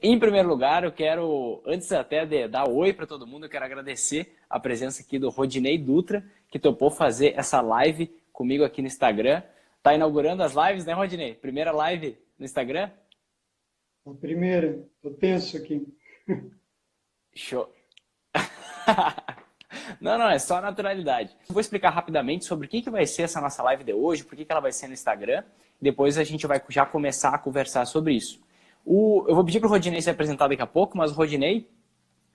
Em primeiro lugar, eu quero, antes até de dar oi para todo mundo, eu quero agradecer a presença aqui do Rodinei Dutra, que topou fazer essa live comigo aqui no Instagram. Tá inaugurando as lives, né, Rodinei? Primeira live no Instagram? A primeira, eu tenso aqui. Show. Não, não, é só naturalidade. Vou explicar rapidamente sobre o que vai ser essa nossa live de hoje, por que ela vai ser no Instagram. Depois a gente vai já começar a conversar sobre isso. Eu vou pedir para o Rodinei se apresentar daqui a pouco, mas o Rodinei,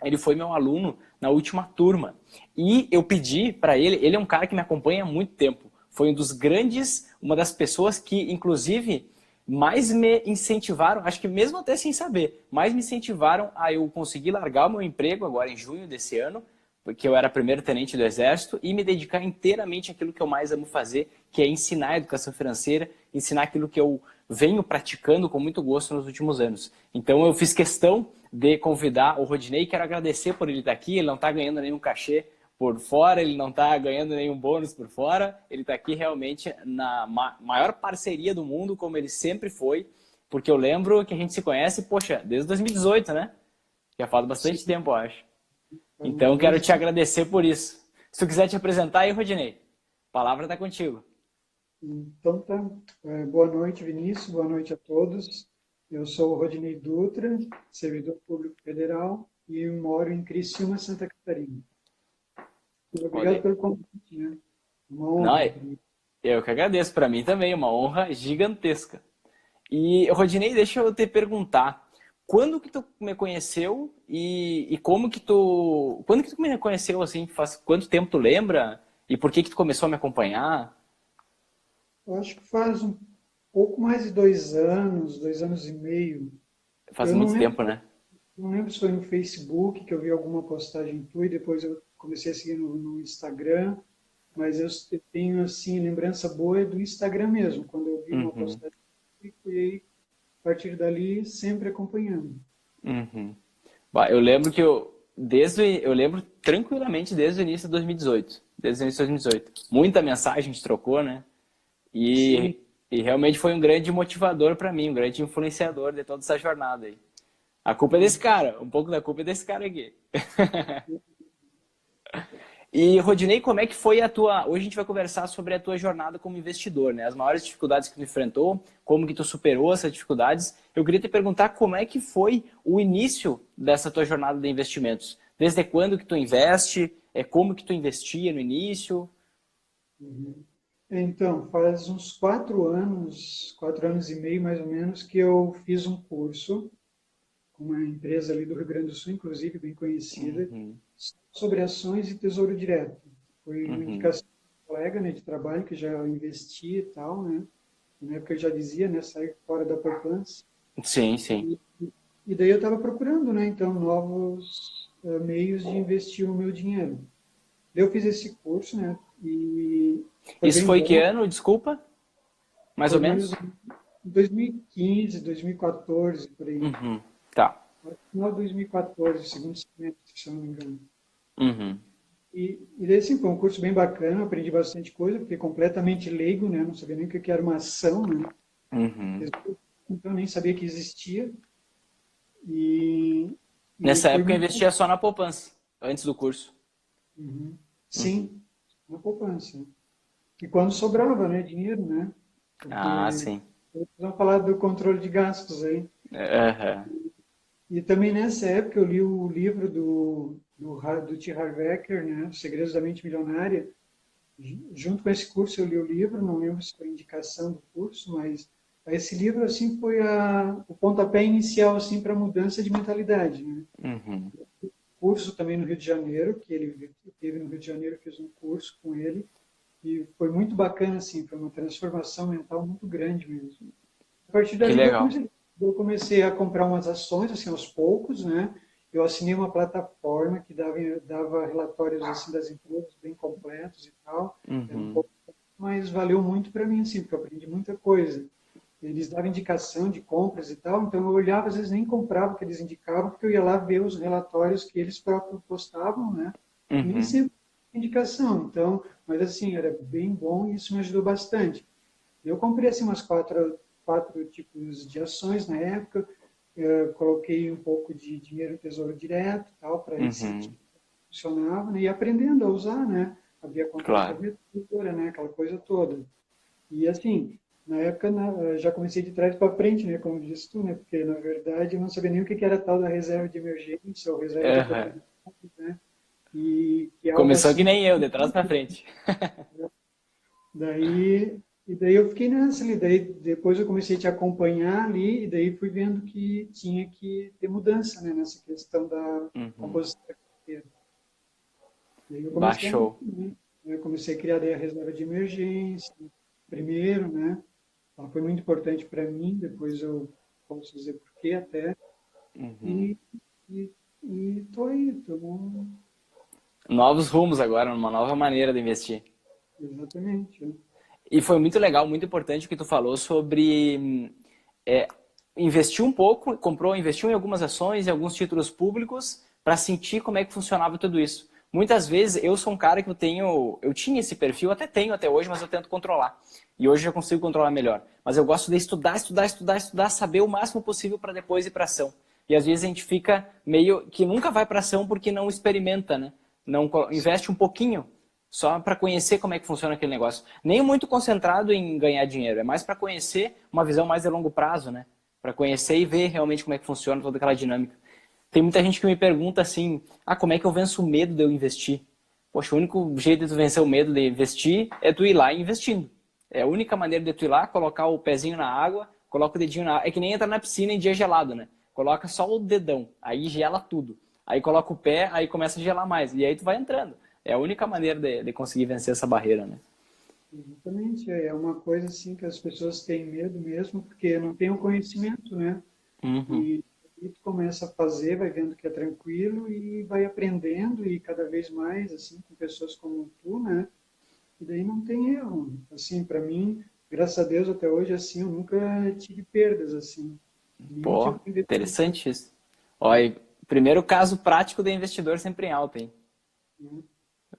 ele foi meu aluno na última turma. E eu pedi para ele é um cara que me acompanha há muito tempo. Foi um dos grandes, uma das pessoas que, inclusive, mais me incentivaram, acho que mesmo até sem saber, mais me incentivaram a eu conseguir largar o meu emprego agora em junho desse ano, porque eu era primeiro tenente do Exército, e me dedicar inteiramente àquilo que eu mais amo fazer, que é ensinar a educação financeira, ensinar aquilo que eu venho praticando com muito gosto nos últimos anos. Então eu fiz questão de convidar o Rodinei, quero agradecer por ele estar aqui, ele não está ganhando nenhum cachê por fora, ele não está ganhando nenhum bônus por fora, ele está aqui realmente na maior parceria do mundo, como ele sempre foi, porque eu lembro que a gente se conhece, poxa, desde 2018, né? Já faz Sim, bastante tempo, eu acho. faz uns Então, quero 2 te agradecer por isso. Se tu quiser te apresentar aí, Rodinei, a palavra está contigo. Então tá. Boa noite, Vinícius. Boa noite a todos. Eu sou o Rodinei Dutra, servidor público federal e moro em Criciúma, Santa Catarina. Olha Obrigado aí. pelo convite, né? Uma Não, honra. eu que agradeço. Para mim também, uma honra gigantesca. E, Rodinei, deixa eu te perguntar. Quando que tu me conheceu e como que tu... Quando que tu me conheceu, assim? Faz quanto tempo tu lembra? E por que que tu começou a me acompanhar? Eu acho que faz um pouco mais de 2 anos, 2 anos e meio. Faz Eu não muito lembro, tempo, né? não lembro se foi no Facebook que eu vi alguma postagem tua e depois eu comecei a seguir no Instagram. Mas eu tenho, assim, lembrança boa do Instagram mesmo, quando eu vi uma Uhum, postagem e fui, a partir dali, sempre acompanhando. uhum. Bah, eu lembro tranquilamente desde o início de 2018. Desde o início de 2018. Muita mensagem a gente trocou, né? Sim, E realmente foi um grande motivador para mim, um grande influenciador de toda essa jornada aí. A culpa é desse cara, um pouco da culpa é desse cara aqui. E, Rodinei, como é que foi a tua... Hoje a gente vai conversar sobre a tua jornada como investidor, né? As maiores dificuldades que tu enfrentou, como que tu superou essas dificuldades. Eu queria te perguntar como é que foi o início dessa tua jornada de investimentos. Desde quando que tu investe? Como que tu investia no início? então, faz uns 4 anos e meio mais ou menos, que eu fiz um curso com uma empresa ali do Rio Grande do Sul, inclusive bem conhecida, Uhum, sobre ações e tesouro direto. Foi uma uhum. indicação de um colega, né, de trabalho que já investia e tal, né? Na época eu já dizia, né, sair fora da poupança. Sim, sim. E daí eu estava procurando, né, então, novos meios de investir o meu dinheiro. Eu fiz esse curso, né, e foi Isso bem foi que bom. ano, desculpa? Mais Foi ou mais menos? ou menos em 2015, 2014, por aí. Uhum, tá. Final de 2014, segundo semestre, se eu não me engano. Uhum, E daí, assim, foi um curso bem bacana, aprendi bastante coisa, fiquei completamente leigo, né, não sabia nem o que era uma ação, né, uhum. então nem sabia que existia. E, e Nessa foi época eu muito. investia só na poupança, antes do curso. Uhum. Uhum. Sim, na poupança. E quando sobrava, né, dinheiro, né? Ah, Porque sim. vamos falar do controle de gastos aí. Aham. E também nessa época eu li o livro do T. Harv Eker, né, Os Segredos da Mente Milionária. Junto com esse curso eu li o livro, não lembro se foi indicação do curso, mas esse livro assim foi o pontapé inicial assim para a mudança de mentalidade, né? Uhum. Curso também no Rio de Janeiro, que ele teve no Rio de Janeiro, fiz um curso com ele e foi muito bacana assim, foi uma transformação mental muito grande mesmo. A partir Que dali legal. eu comecei a comprar umas ações, assim, aos poucos, né? Eu assinei uma plataforma que dava relatórios, assim, das empresas bem completos e tal. Era um Uhum. pouco, mas valeu muito para mim, assim, porque eu aprendi muita coisa. Eles davam indicação de compras e tal, então eu olhava, às vezes nem comprava o que eles indicavam, porque eu ia lá ver os relatórios que eles próprios postavam, né? E nem Uhum. sempre indicação, então, mas assim, era bem bom e isso me ajudou bastante. Eu comprei assim umas quatro tipos de ações na época. coloquei um pouco de dinheiro no Tesouro Direto, tal, para ver se Uhum. funcionava, né? E aprendendo a usar, né? Abria conta na Claro. corretora, né? Aquela coisa toda. E assim, na época já comecei de trás para frente, né? Como disse tu, né? Porque na verdade eu não sabia nem o que era tal da reserva de emergência ou reserva de Aham. oportunidade, né? E que é algo Começou que assim. nem eu, de trás pra frente. Daí, e daí eu fiquei nessa ali, daí depois eu comecei a te acompanhar ali, e daí fui vendo que tinha que ter mudança, né, nessa questão da Uhum. composição da carteira. Daí eu comecei a mudar, Baixou. né? Eu comecei a criar daí a reserva de emergência, primeiro, né? Ela foi muito importante para mim, depois eu posso dizer por quê até, Uhum. e, e, e tô aí, Novos rumos agora, uma nova maneira de investir. exatamente, né? E foi muito legal, muito importante o que tu falou sobre é, investir um pouco, investiu em algumas ações, em alguns títulos públicos, para sentir como é que funcionava tudo isso. Muitas vezes eu sou um cara que eu tinha esse perfil, até tenho até hoje, mas eu tento controlar. E hoje eu consigo controlar melhor. Mas eu gosto de estudar, estudar, estudar, estudar, saber o máximo possível para depois ir para ação. E às vezes a gente fica meio que nunca vai para ação porque não experimenta, né? Não investe um pouquinho só para conhecer como é que funciona aquele negócio. Nem muito concentrado em ganhar dinheiro, é mais para conhecer uma visão mais a longo prazo, né? Para conhecer e ver realmente como é que funciona toda aquela dinâmica. Tem muita gente que me pergunta assim, como é que eu venço o medo de eu investir? Poxa, o único jeito de tu vencer o medo de investir é tu ir lá investindo. É a única maneira de tu ir lá, colocar o pezinho na água, coloca o dedinho na água. É que nem entrar na piscina em dia gelado, né? Coloca só o dedão, aí gela tudo. Aí coloca o pé, aí começa a gelar mais. E aí tu vai entrando. É a única maneira de conseguir vencer essa barreira, né? Exatamente, é uma coisa assim que as pessoas têm medo mesmo, porque não tem o conhecimento, né? Uhum. E tu começa a fazer, vai vendo que é tranquilo e vai aprendendo e cada vez mais, assim, com pessoas como tu, né? E daí não tem erro. Assim, para mim, graças a Deus até hoje, assim, eu nunca tive perdas, assim, nenhum Pô, tipo de investimento, interessante isso. Olha, primeiro caso prático de investidor sempre em alta, hein? né?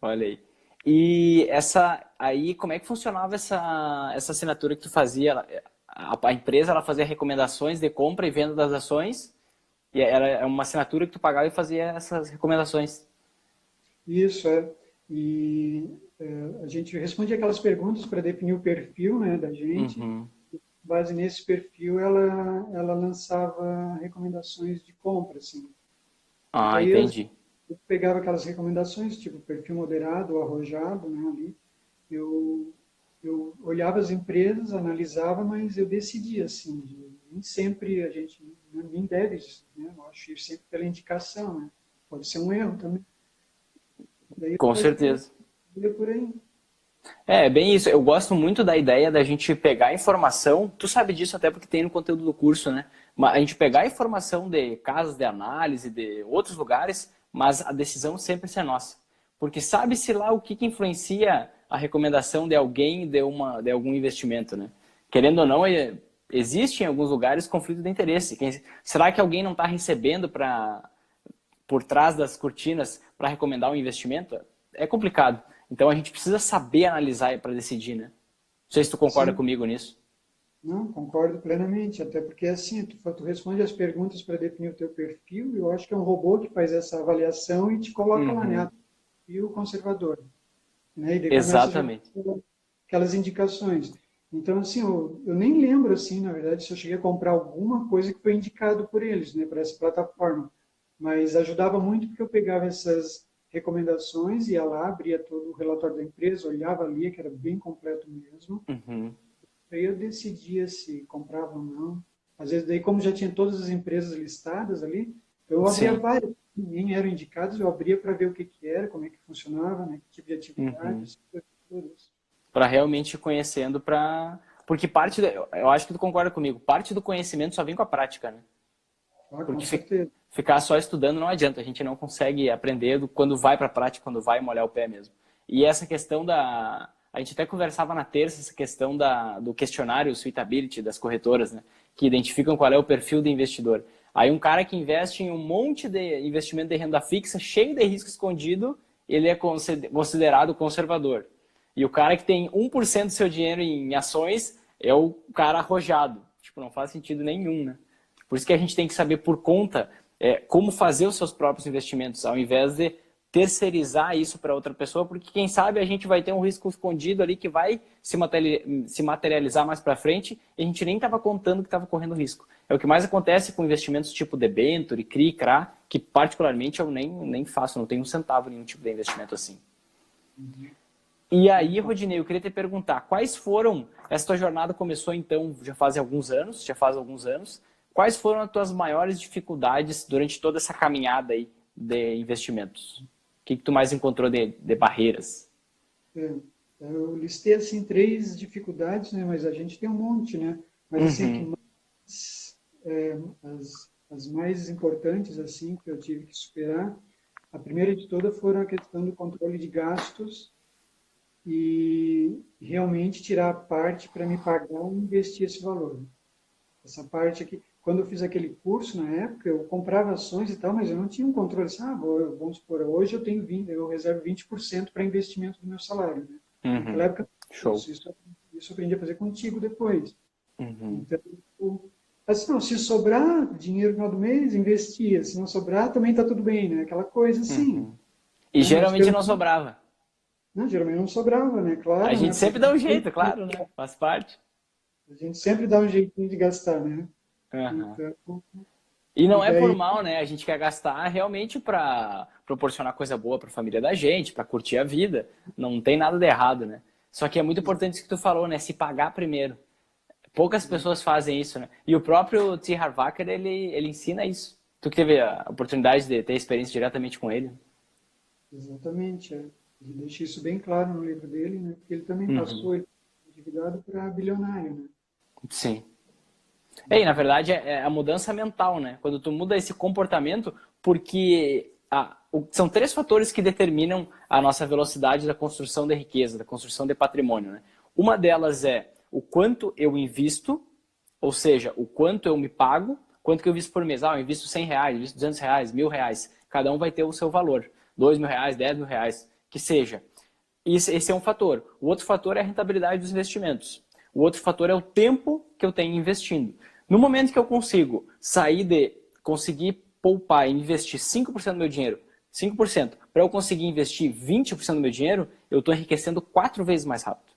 Olha aí. E essa aí, como é que funcionava essa assinatura que tu fazia? A empresa ela fazia recomendações de compra e venda das ações, e era uma assinatura que tu pagava e fazia essas recomendações. Isso, é. E a gente responde aquelas perguntas para definir o perfil, né, da gente. Uhum. Base nesse perfil, ela lançava recomendações de compra, assim. E Ah, daí entendi. eu pegava aquelas recomendações, tipo perfil moderado ou arrojado, né, ali. Eu, eu olhava as empresas, analisava, mas eu decidia, assim, nem sempre a gente nem deve, né, eu acho que sempre pela indicação, né. Pode ser um erro também. Daí eu Com fazia certeza. por aí. É, bem isso. Eu gosto muito da ideia da gente pegar a informação. Tu sabe disso até porque tem no conteúdo do curso, né? Mas a gente pegar a informação de casas de análise, de outros lugares, mas a decisão sempre ser nossa. Porque sabe-se lá o que influencia a recomendação de alguém de algum investimento, né? Querendo ou não, existe em alguns lugares conflito de interesse. Será que alguém não está recebendo por trás das cortinas para recomendar um investimento? É complicado. Então a gente precisa saber analisar para decidir, né? Não sei se tu concorda Sim, comigo nisso. não, concordo plenamente, até porque assim, tu responde as perguntas para definir o teu perfil, e eu acho que é um robô que faz essa avaliação e te coloca lá, né? Uhum. Perfil conservador, né? E daí começa já Exatamente. aquelas indicações. Então, assim, eu nem lembro, assim, na verdade, se eu cheguei a comprar alguma coisa que foi indicado por eles, né, para essa plataforma. Mas ajudava muito porque eu pegava essas recomendações, ia lá, abria todo o relatório da empresa, olhava ali, que era bem completo mesmo. Uhum. Aí eu decidia se comprava ou não. Às vezes, daí, como já tinha todas as empresas listadas ali, eu abria Sim. várias, nem eram indicadas, eu abria para ver o que que era, como é que funcionava, né, que tipo de atividade, Uhum. essas coisas todas. Para realmente ir conhecendo para porque eu acho que tu concorda comigo, parte do conhecimento só vem com a prática, né? Ah, com Porque certeza. ficar só estudando não adianta, a gente não consegue aprender quando vai para a prática, quando vai molhar o pé mesmo. E essa questão da. A gente até conversava na terça essa questão do questionário Suitability das corretoras, né? Que identificam qual é o perfil do investidor. Aí um cara que investe em um monte de investimento de renda fixa, cheio de risco escondido, ele é considerado conservador. E o cara que tem 1% do seu dinheiro em ações é o cara arrojado. Tipo, não faz sentido nenhum, né? Por isso que a gente tem que saber por conta como fazer os seus próprios investimentos, ao invés de terceirizar isso para outra pessoa, porque quem sabe a gente vai ter um risco escondido ali que vai se materializar mais para frente e a gente nem estava contando que estava correndo risco. É o que mais acontece com investimentos tipo debenture, CRI, CRA, que particularmente eu nem faço, não tenho um centavo em nenhum tipo de investimento assim. E aí, Rodinei, eu queria te perguntar, quais foram, essa tua jornada começou então já faz alguns anos, quais foram as tuas maiores dificuldades durante toda essa caminhada aí de investimentos? O que tu mais encontrou de barreiras? Eu listei assim 3 dificuldades, né? Mas a gente tem um monte, né? Mas assim, as mais importantes assim que eu tive que superar, a primeira de todas foram a questão do controle de gastos e realmente tirar a parte para me pagar e investir esse valor. Essa parte aqui, quando eu fiz aquele curso na época, eu comprava ações e tal, mas eu não tinha um controle. Vamos supor, hoje eu tenho 20, eu reservo 20% para investimento do meu salário, né? Naquela época, Show. Isso eu aprendi a fazer contigo depois. Então, assim, não, se sobrar dinheiro no final do mês, investia. Se não sobrar, também está tudo bem, né? Aquela coisa assim. E geralmente não sobrava. Não, geralmente não sobrava, né? Claro. A gente né? sempre dá um jeito, claro, né? Faz parte. A gente sempre dá um jeitinho de gastar, né? Então, e não é por mal, né? A gente quer gastar realmente para proporcionar coisa boa para a família da gente, para curtir a vida. Não tem nada de errado, né? Só que é muito importante isso que tu falou, né? Se pagar primeiro. Poucas pessoas fazem isso, né? E o próprio T. Harv Eker, ele ensina isso. Tu que teve a oportunidade de ter experiência diretamente com ele. Exatamente, Ele deixa isso bem claro no livro dele, né? Porque ele também passou endividado para bilionário, né? Sim. E, na verdade, é a mudança mental, né? Quando tu muda esse comportamento, porque são 3 fatores que determinam a nossa velocidade da construção de riqueza, da construção de patrimônio, né? Uma delas é o quanto eu invisto, ou seja, o quanto eu me pago, quanto que eu invisto por mês. Eu invisto R$100, eu invisto R$200, R$1.000. Cada um vai ter o seu valor. R$2.000, R$10.000, que seja. Esse é um fator. O outro fator é a rentabilidade dos investimentos. O outro fator é o tempo que eu tenho investindo. No momento que eu conseguir poupar e investir 5% do meu dinheiro, 5%, para eu conseguir investir 20% do meu dinheiro, eu estou enriquecendo 4 vezes mais rápido.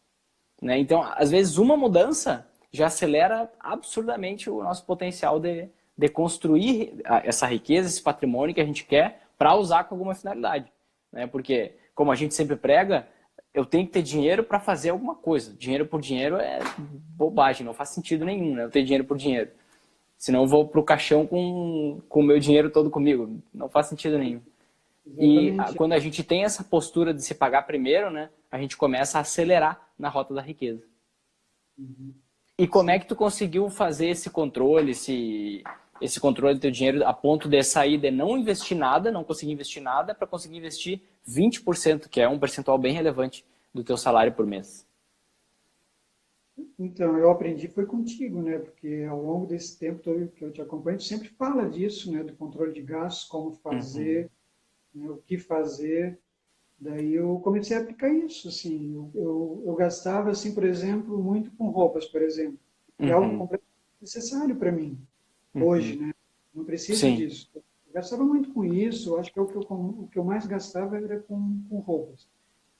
Né? Então, às vezes, uma mudança já acelera absurdamente o nosso potencial de construir essa riqueza, esse patrimônio que a gente quer para usar com alguma finalidade. Né? Porque, como a gente sempre prega, eu tenho que ter dinheiro para fazer alguma coisa. Dinheiro por dinheiro é bobagem, não faz sentido nenhum, né? Eu ter dinheiro por dinheiro. Senão eu vou pro caixão com o meu dinheiro todo comigo. Não faz sentido nenhum. Exatamente. E quando a gente tem essa postura de se pagar primeiro, né? A gente começa a acelerar na rota da riqueza. E como é que tu conseguiu fazer esse controle, esse controle do teu dinheiro a ponto de sair de não investir nada, não conseguir investir nada, para conseguir investir 20%, que é um percentual bem relevante do teu salário por mês? Então, eu aprendi foi contigo, né? Porque ao longo desse tempo todo que eu te acompanho, tu sempre fala disso, né? Do controle de gastos, como fazer, né? O que fazer. Daí eu comecei a aplicar isso, assim. Eu gastava, assim, por exemplo, muito com roupas, por exemplo. Que é algo completamente necessário para mim, hoje, né? Não preciso disso. Eu gastava muito com isso, acho que é o que eu mais gastava era com roupas.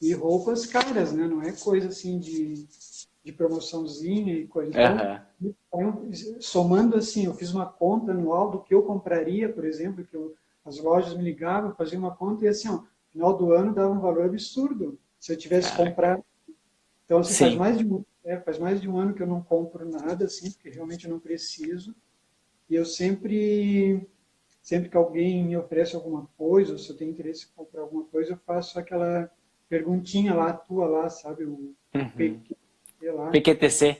E roupas caras, né? Não é coisa assim de promoçãozinha e coisa. Então, somando assim, eu fiz uma conta anual do que eu compraria, por exemplo, as lojas me ligavam, fazia uma conta e assim, ó, no final do ano dava um valor absurdo se eu tivesse comprado. Então, assim, faz mais de um ano que eu não compro nada, assim, porque realmente eu não preciso. E eu sempre que alguém me oferece alguma coisa, ou se eu tenho interesse em comprar alguma coisa, eu faço aquela perguntinha lá, tua lá, sabe? Lá, PQTC.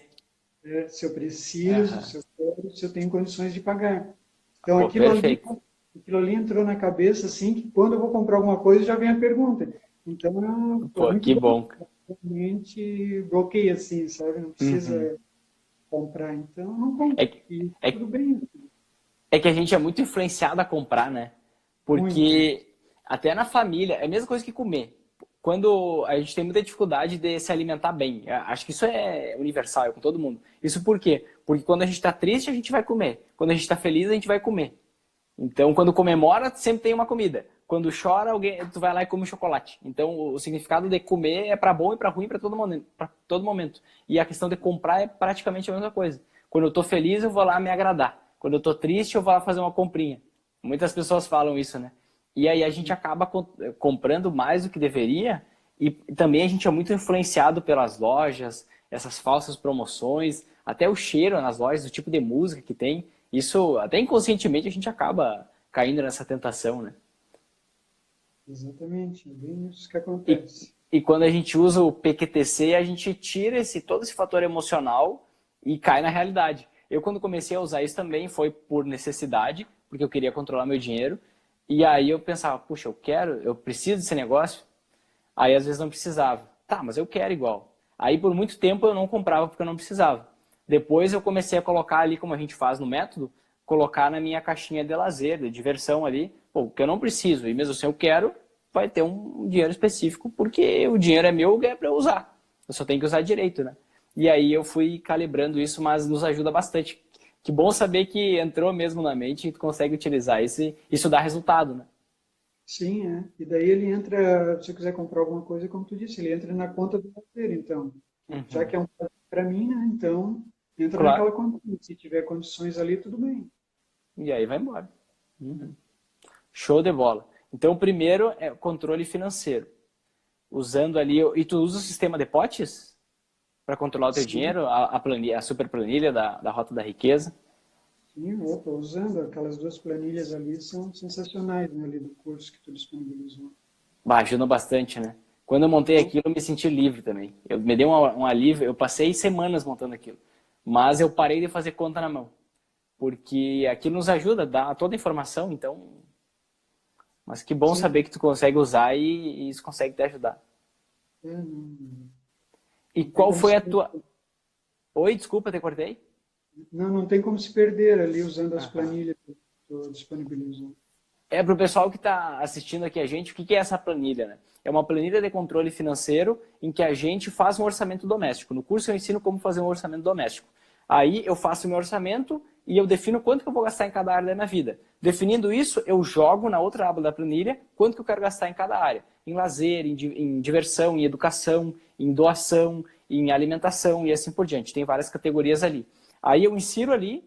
Se eu preciso, se eu quero, se eu tenho condições de pagar. Então, aquilo ali entrou na cabeça, assim, que quando eu vou comprar alguma coisa, já vem a pergunta. Então, que bom. Realmente bloqueia, assim, sabe? Não precisa comprar. Então, não compro. Tudo bem. É que a gente é muito influenciado a comprar, né? Porque até na família, é a mesma coisa que comer. Quando a gente tem muita dificuldade de se alimentar bem. Acho que isso é universal, é com todo mundo. Isso por quê? Porque quando a gente está triste, a gente vai comer. Quando a gente está feliz, a gente vai comer. Então, quando comemora, sempre tem uma comida. Quando chora, tu vai lá e come um chocolate. Então, o significado de comer é para bom e para ruim para todo momento. E a questão de comprar é praticamente a mesma coisa. Quando eu estou feliz, eu vou lá me agradar. Quando eu estou triste, eu vou lá fazer uma comprinha. Muitas pessoas falam isso, né? E aí a gente acaba comprando mais do que deveria e também a gente é muito influenciado pelas lojas, essas falsas promoções, até o cheiro nas lojas, o tipo de música que tem. Isso, até inconscientemente, a gente acaba caindo nessa tentação, né? Exatamente, é bem isso que E, acontece. e quando a gente usa o PQTC, a gente tira todo esse fator emocional e cai na realidade. Eu, quando comecei a usar isso também, foi por necessidade, porque eu queria controlar meu dinheiro. E aí eu pensava, puxa, eu preciso desse negócio. Aí às vezes não precisava. Tá, mas eu quero igual. Aí por muito tempo eu não comprava porque eu não precisava. Depois eu comecei a colocar ali, como a gente faz no método, colocar na minha caixinha de lazer, de diversão ali, pô, que eu não preciso. E mesmo assim eu quero, vai ter um dinheiro específico, porque o dinheiro é meu, é para eu usar. Eu só tenho que usar direito, né? E aí eu fui calibrando isso, mas nos ajuda bastante. Que bom saber que entrou mesmo na mente e tu consegue utilizar isso e isso dá resultado, né? Sim, é. E daí ele entra, se você quiser comprar alguma coisa, como tu disse, ele entra na conta do parceiro, então. Já Uhum. que é um para mim, né? Então, entra Claro. naquela conta. Se tiver condições ali, tudo bem. E aí vai embora. Uhum. Show de bola. Então, o primeiro é o controle financeiro. Usando ali. E tu usa o sistema de potes para controlar o teu Sim, dinheiro, a super planilha da Rota da Riqueza. sim, eu estou usando. Aquelas duas planilhas ali são sensacionais, né, ali do curso que tu disponibilizou. Bah, ajuda bastante, né? Quando eu montei Então, aquilo, eu me senti livre também. Eu me dei um alívio. Eu passei semanas montando aquilo. Mas eu parei de fazer conta na mão. Porque aquilo nos ajuda, dá toda a informação, então. Mas que bom sim, saber que tu consegue usar e isso consegue te ajudar. não, E não tem qual como foi se a tua. Oi, desculpa, te cortei? não tem como se perder ali usando as Aham. planilhas que tu disponibilizou. É para o pessoal que está assistindo aqui a gente, o que é essa planilha, né? É uma planilha de controle financeiro em que a gente faz um orçamento doméstico. No curso eu ensino como fazer um orçamento doméstico. Aí eu faço o meu orçamento e eu defino quanto que eu vou gastar em cada área da minha vida. Definindo isso, eu jogo na outra aba da planilha quanto que eu quero gastar em cada área. Em lazer, em diversão, em educação, em doação, em alimentação e assim por diante. Tem várias categorias ali. Aí eu insiro ali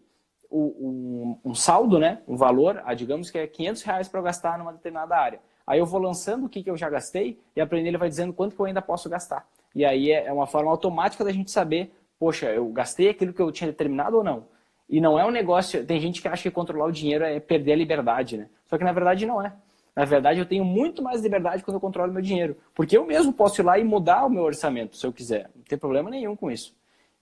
um saldo, né? Um valor, digamos que é R$ 500 para eu gastar numa determinada área. Aí eu vou lançando o que eu já gastei e a planilha vai dizendo quanto que eu ainda posso gastar. E aí é uma forma automática da gente saber, poxa, eu gastei aquilo que eu tinha determinado ou não. E não é um negócio, tem gente que acha que controlar o dinheiro é perder a liberdade, né? Só que na verdade não é. Na verdade eu tenho muito mais liberdade quando eu controlo meu dinheiro. Porque eu mesmo posso ir lá e mudar o meu orçamento, se eu quiser. Não tem problema nenhum com isso.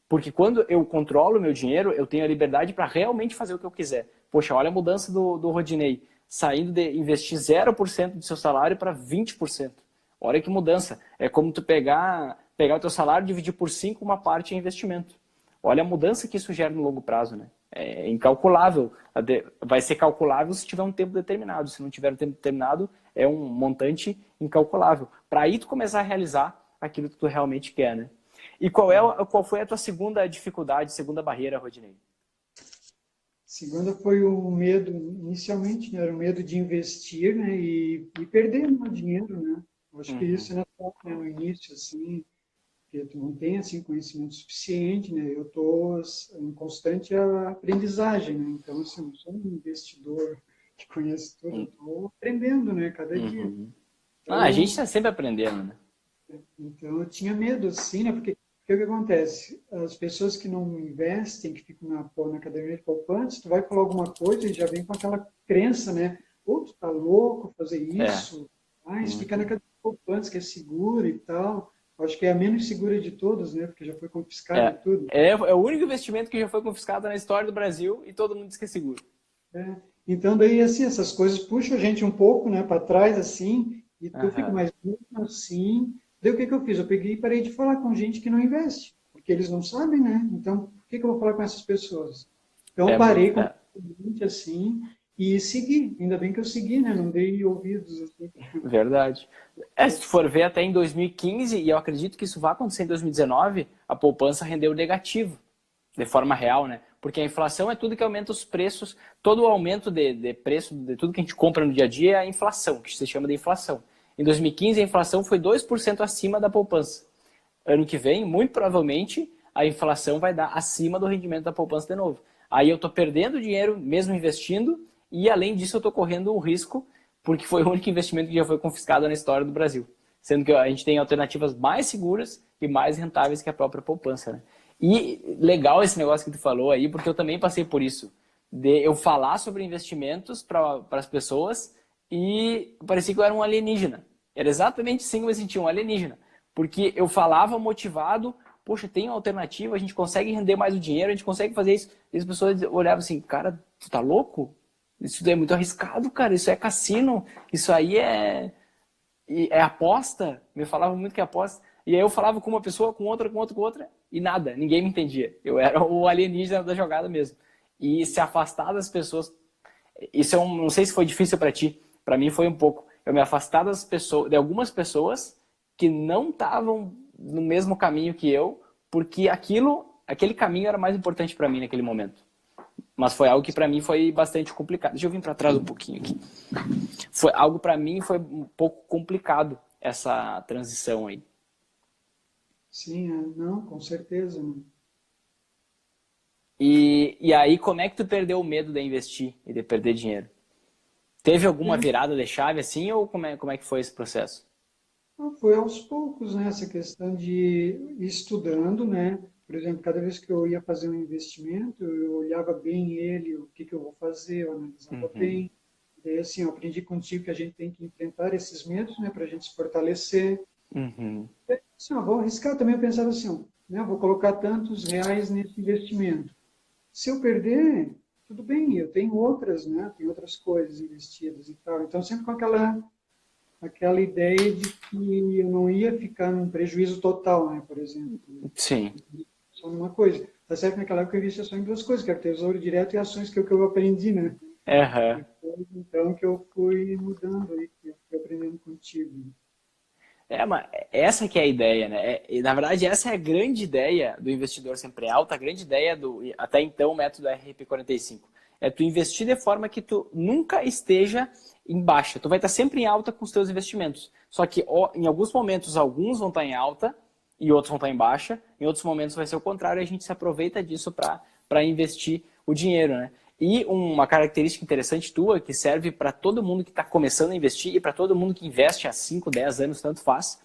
Porque quando eu controlo o meu dinheiro, eu tenho a liberdade para realmente fazer o que eu quiser. Poxa, olha a mudança do Rodinei, saindo de investir 0% do seu salário para 20%. Olha que mudança. É como tu pegar o teu salário e dividir por 5 uma parte em investimento. Olha a mudança que isso gera no longo prazo, né? É incalculável. Vai ser calculável se tiver um tempo determinado. Se não tiver um tempo determinado, é um montante incalculável. Para aí tu começar a realizar aquilo que tu realmente quer, né? E qual foi a tua segunda dificuldade, segunda barreira, Rodinei? Segunda foi o medo, inicialmente, né, era o medo de investir, né, e perder o dinheiro, né. Eu acho que Uhum. isso, né, no início, assim, porque tu não tem, assim, conhecimento suficiente, né, eu estou em constante aprendizagem, né, então, assim, eu não sou um investidor que conhece tudo, eu estou aprendendo, né, cada dia. Uhum. A gente Então, está sempre aprendendo, né? então, eu tinha medo, assim, né? Porque o que acontece? As pessoas que não investem, que ficam na academia de poupança, tu vai falar alguma coisa e já vem com aquela crença, né? Ou tu tá louco fazer É. isso, mas fica na Uhum. academia de poupança, que é segura e tal. Acho que é a menos segura de todas, né? Porque já foi confiscado É. tudo. É o único investimento que já foi confiscado na história do Brasil e todo mundo diz que é seguro. Né? Então, daí, assim, essas coisas puxam a gente um pouco, né, para trás, assim, e tu fica Aham. mais assim. Daí, o que que eu fiz? Eu peguei e parei de falar com gente que não investe, porque eles não sabem, né? Então, por que que eu vou falar com essas pessoas? Então, eu É muito. parei com gente assim e segui. Ainda bem que eu segui, né? Não dei ouvidos, assim. Verdade. Se tu for ver até em 2015, e eu acredito que isso vai acontecer em 2019, a poupança rendeu negativo, de forma real, né? Porque a inflação é tudo que aumenta os preços, todo o aumento de preço de tudo que a gente compra no dia a dia é a inflação, que se chama de inflação. Em 2015, a inflação foi 2% acima da poupança. Ano que vem, muito provavelmente, a inflação vai dar acima do rendimento da poupança de novo. Aí eu estou perdendo dinheiro, mesmo investindo, e além disso eu estou correndo um risco, porque foi o único investimento que já foi confiscado na história do Brasil. Sendo que a gente tem alternativas mais seguras e mais rentáveis que a própria poupança, né? E legal esse negócio que tu falou aí, porque eu também passei por isso. De eu falar sobre investimentos para as pessoas e parecia que eu era um alienígena. Era exatamente assim que eu me sentia, um alienígena. Porque eu falava motivado, poxa, tem uma alternativa, a gente consegue render mais o dinheiro, a gente consegue fazer isso. E as pessoas olhavam assim, cara, tu tá louco? Isso é muito arriscado, cara, isso é cassino, isso aí é aposta. Me falavam muito que é aposta. E aí eu falava com uma pessoa, com outra, com outra, com outra, e nada, ninguém me entendia. Eu era o alienígena da jogada mesmo. E se afastar das pessoas, isso não sei se foi difícil para ti, para mim foi um pouco. Eu me afastar das pessoas, de algumas pessoas que não estavam no mesmo caminho que eu, porque aquele caminho era mais importante para mim naquele momento. Mas foi algo que para mim foi bastante complicado. Deixa eu vir para trás um pouquinho aqui. Foi algo para mim foi um pouco complicado essa transição aí. Sim, não, com certeza. Né? E aí, como é que tu perdeu o medo de investir e de perder dinheiro? Teve alguma virada de chave assim ou como é que foi esse processo? Foi aos poucos, né? Essa questão de ir estudando, né? Por exemplo, cada vez que eu ia fazer um investimento, eu olhava bem ele, o que que eu vou fazer, eu analisava bem. Daí, assim, eu aprendi contigo que a gente tem que enfrentar esses medos, né? Para a gente se fortalecer. Uhum. Assim, vou arriscar também, eu pensava assim, ó, né? Vou colocar tantos reais nesse investimento. Se eu perder, tudo bem, eu tenho outras, né? Tem outras coisas investidas e tal. Então, sempre com aquela ideia de que eu não ia ficar num prejuízo total, né? Por exemplo, Sim. só numa coisa. Tá certo que naquela época eu investia só em duas coisas, que era tesouro direto e ações, que é o que eu aprendi, né? Uhum. Depois, então, que eu fui mudando aí, que eu fui aprendendo contigo. Mas essa que é a ideia, né? E, na verdade, essa é a grande ideia do investidor sempre alto, a grande ideia do, até então, o método RP45. É tu investir de forma que tu nunca esteja em baixa. Tu vai estar sempre em alta com os teus investimentos. Só que em alguns momentos, alguns vão estar em alta e outros vão estar em baixa. Em outros momentos vai ser o contrário e a gente se aproveita disso para investir o dinheiro, né? E uma característica interessante tua, que serve para todo mundo que está começando a investir e para todo mundo que investe há 5, 10 anos, tanto faz.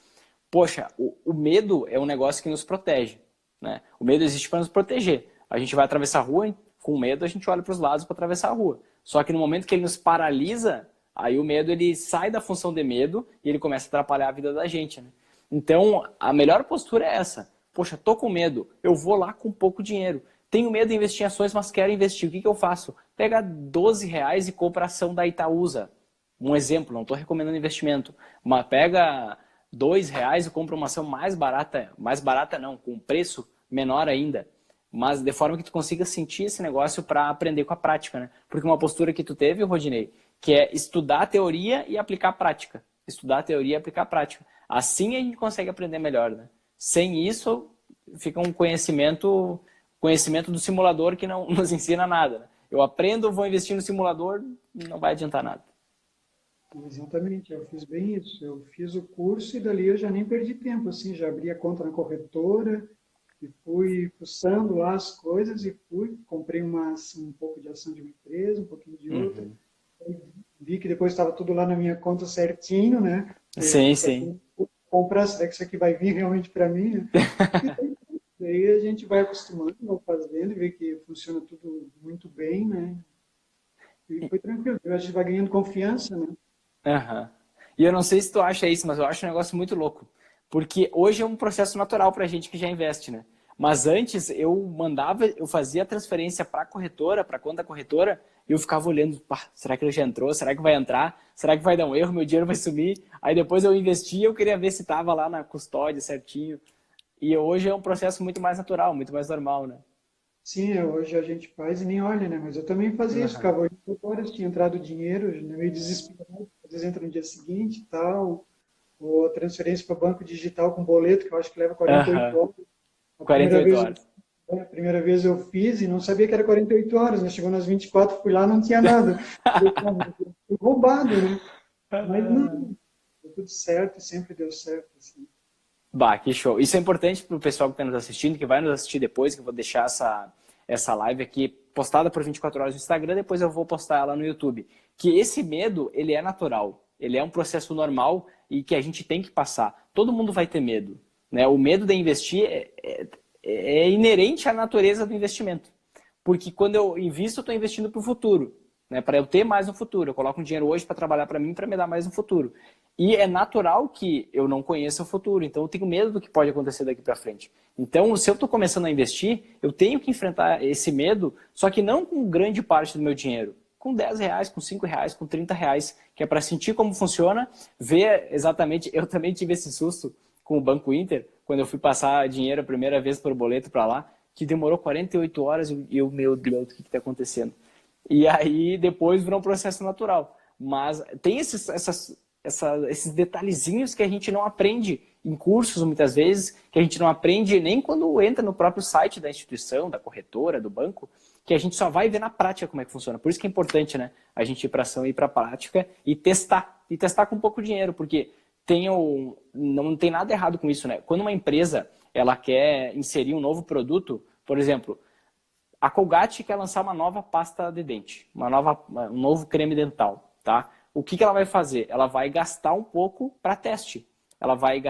Poxa, o medo é um negócio que nos protege, né? O medo existe para nos proteger. A gente vai atravessar a rua, com medo a gente olha para os lados para atravessar a rua. Só que no momento que ele nos paralisa, aí o medo ele sai da função de medo e ele começa a atrapalhar a vida da gente, né? Então, a melhor postura é essa. Poxa, tô com medo, eu vou lá com pouco dinheiro. Tenho medo de investir em ações, mas quero investir. O que eu faço? Pega R$ 12 e compra a ação da Itaúsa. Um exemplo, não estou recomendando investimento. Mas pega R$ 2 e compra uma ação mais barata não, com preço menor ainda. Mas de forma que tu consiga sentir esse negócio para aprender com a prática, né? Porque uma postura que tu teve, Rodinei, que é estudar a teoria e aplicar a prática. Estudar a teoria e aplicar a prática. Assim a gente consegue aprender melhor, né? Sem isso, fica um conhecimento do simulador que não nos ensina nada. Né? Eu aprendo, vou investir no simulador, não vai adiantar nada. Exatamente, eu fiz bem isso. Eu fiz o curso e dali eu já nem perdi tempo, assim, já abri a conta na corretora e fui fuçando lá as coisas e comprei um pouco de ação de uma empresa, um pouquinho de outra. Vi que depois estava tudo lá na minha conta certinho, né? Sim, sim. Comprar, será que isso aqui vai vir realmente para mim? Né? Daí a gente vai acostumando, vai fazendo e vê que funciona tudo muito bem, né? E foi tranquilo, a gente vai ganhando confiança, né? Uhum. E eu não sei se tu acha isso, mas eu acho um negócio muito louco. Porque hoje é um processo natural pra gente que já investe, né? Mas antes eu fazia a transferência para a corretora, para conta da corretora, e eu ficava olhando, será que ele já entrou? Será que vai entrar? Será que vai dar um erro? Meu dinheiro vai sumir? Aí depois eu investia, eu queria ver se estava lá na custódia certinho. E hoje é um processo muito mais natural, muito mais normal, né? Sim, hoje a gente faz e nem olha, né? Mas eu também fazia isso, Uhum. ficava olhando horas, tinha entrado dinheiro, né, meio desesperado, às vezes entra no dia seguinte e tal, ou a transferência para banco digital com boleto, que eu acho que leva 48 Uhum. horas. A primeira 48 vez horas. A primeira vez eu fiz e não sabia que era 48 horas, né? Chegou nas 24, fui lá, não tinha nada. Fui roubado, né? Mas não, deu tudo certo, sempre deu certo, assim. Bah, que show. Isso é importante para o pessoal que está nos assistindo, que vai nos assistir depois, que eu vou deixar essa live aqui postada por 24 horas no Instagram, depois eu vou postar ela no YouTube. Que esse medo, ele é natural, ele é um processo normal e que a gente tem que passar. Todo mundo vai ter medo, né? O medo de investir é inerente à natureza do investimento. Porque quando eu invisto, eu estou investindo para o futuro, né? Para eu ter mais no futuro. Eu coloco um dinheiro hoje para trabalhar para mim, para me dar mais no futuro. E é natural que eu não conheça o futuro, então eu tenho medo do que pode acontecer daqui para frente. Então, se eu estou começando a investir, eu tenho que enfrentar esse medo, só que não com grande parte do meu dinheiro, com R$10, com R$5, com R$30, que é para sentir como funciona, ver exatamente. Eu também tive esse susto com o Banco Inter, quando eu fui passar dinheiro a primeira vez por boleto para lá, que demorou 48 horas e eu, meu Deus, o que está acontecendo? E aí depois virou um processo natural. Mas tem esses detalhezinhos que a gente não aprende em cursos, muitas vezes, que a gente não aprende nem quando entra no próprio site da instituição, da corretora, do banco, que a gente só vai ver na prática como é que funciona. Por isso que é importante, né, a gente ir para ação, ir para a prática e testar com pouco dinheiro, porque não tem nada errado com isso, né? Quando uma empresa ela quer inserir um novo produto, por exemplo, a Colgate quer lançar uma nova pasta de dente, um novo creme dental, tá? O que ela vai fazer? Ela vai gastar um pouco para teste. Ela vai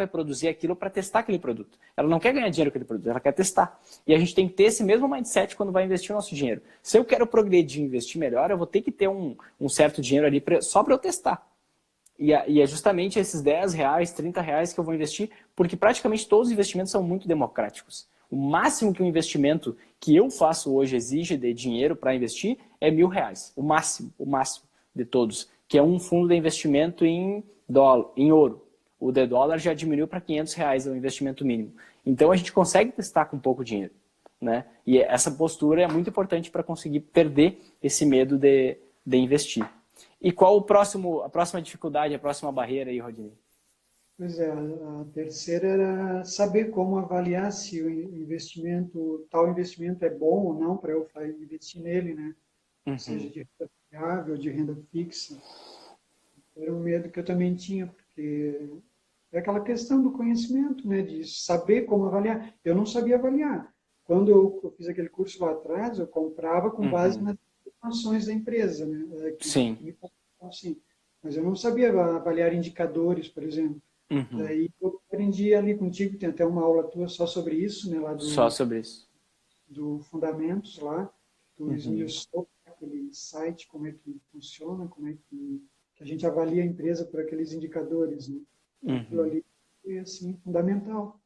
produzir aquilo para testar aquele produto. Ela não quer ganhar dinheiro com aquele produto, ela quer testar. E a gente tem que ter esse mesmo mindset quando vai investir o nosso dinheiro. Se eu quero progredir e investir melhor, eu vou ter que ter um certo dinheiro ali só para eu testar. E é justamente esses R$10, R$30 que eu vou investir, porque praticamente todos os investimentos são muito democráticos. O máximo que um investimento que eu faço hoje exige de dinheiro para investir é R$1.000. O máximo de todos, que é um fundo de investimento em ouro. O de dólar já diminuiu para R$500 o investimento mínimo. Então a gente consegue testar com pouco dinheiro, né? E essa postura é muito importante para conseguir perder esse medo de investir. E qual a próxima dificuldade, a próxima barreira aí, Rodinei? Pois é, a terceira era saber como avaliar se tal investimento é bom ou não para eu investir nele, né? Uhum. Seja de renda variável, de renda fixa. Era um medo que eu também tinha, porque é aquela questão do conhecimento, né? De saber como avaliar. Eu não sabia avaliar. Quando eu fiz aquele curso lá atrás, eu comprava com base nas informações da empresa, né? Sim. Assim. Mas eu não sabia avaliar indicadores, por exemplo. Daí eu aprendi ali contigo, tem até uma aula tua só sobre isso, né? Lá Só sobre isso. Do Fundamentos lá. Tu esmiuçou aquele site, como é que funciona, como é que a gente avalia a empresa por aqueles indicadores, né? Aquilo ali é, assim, fundamental.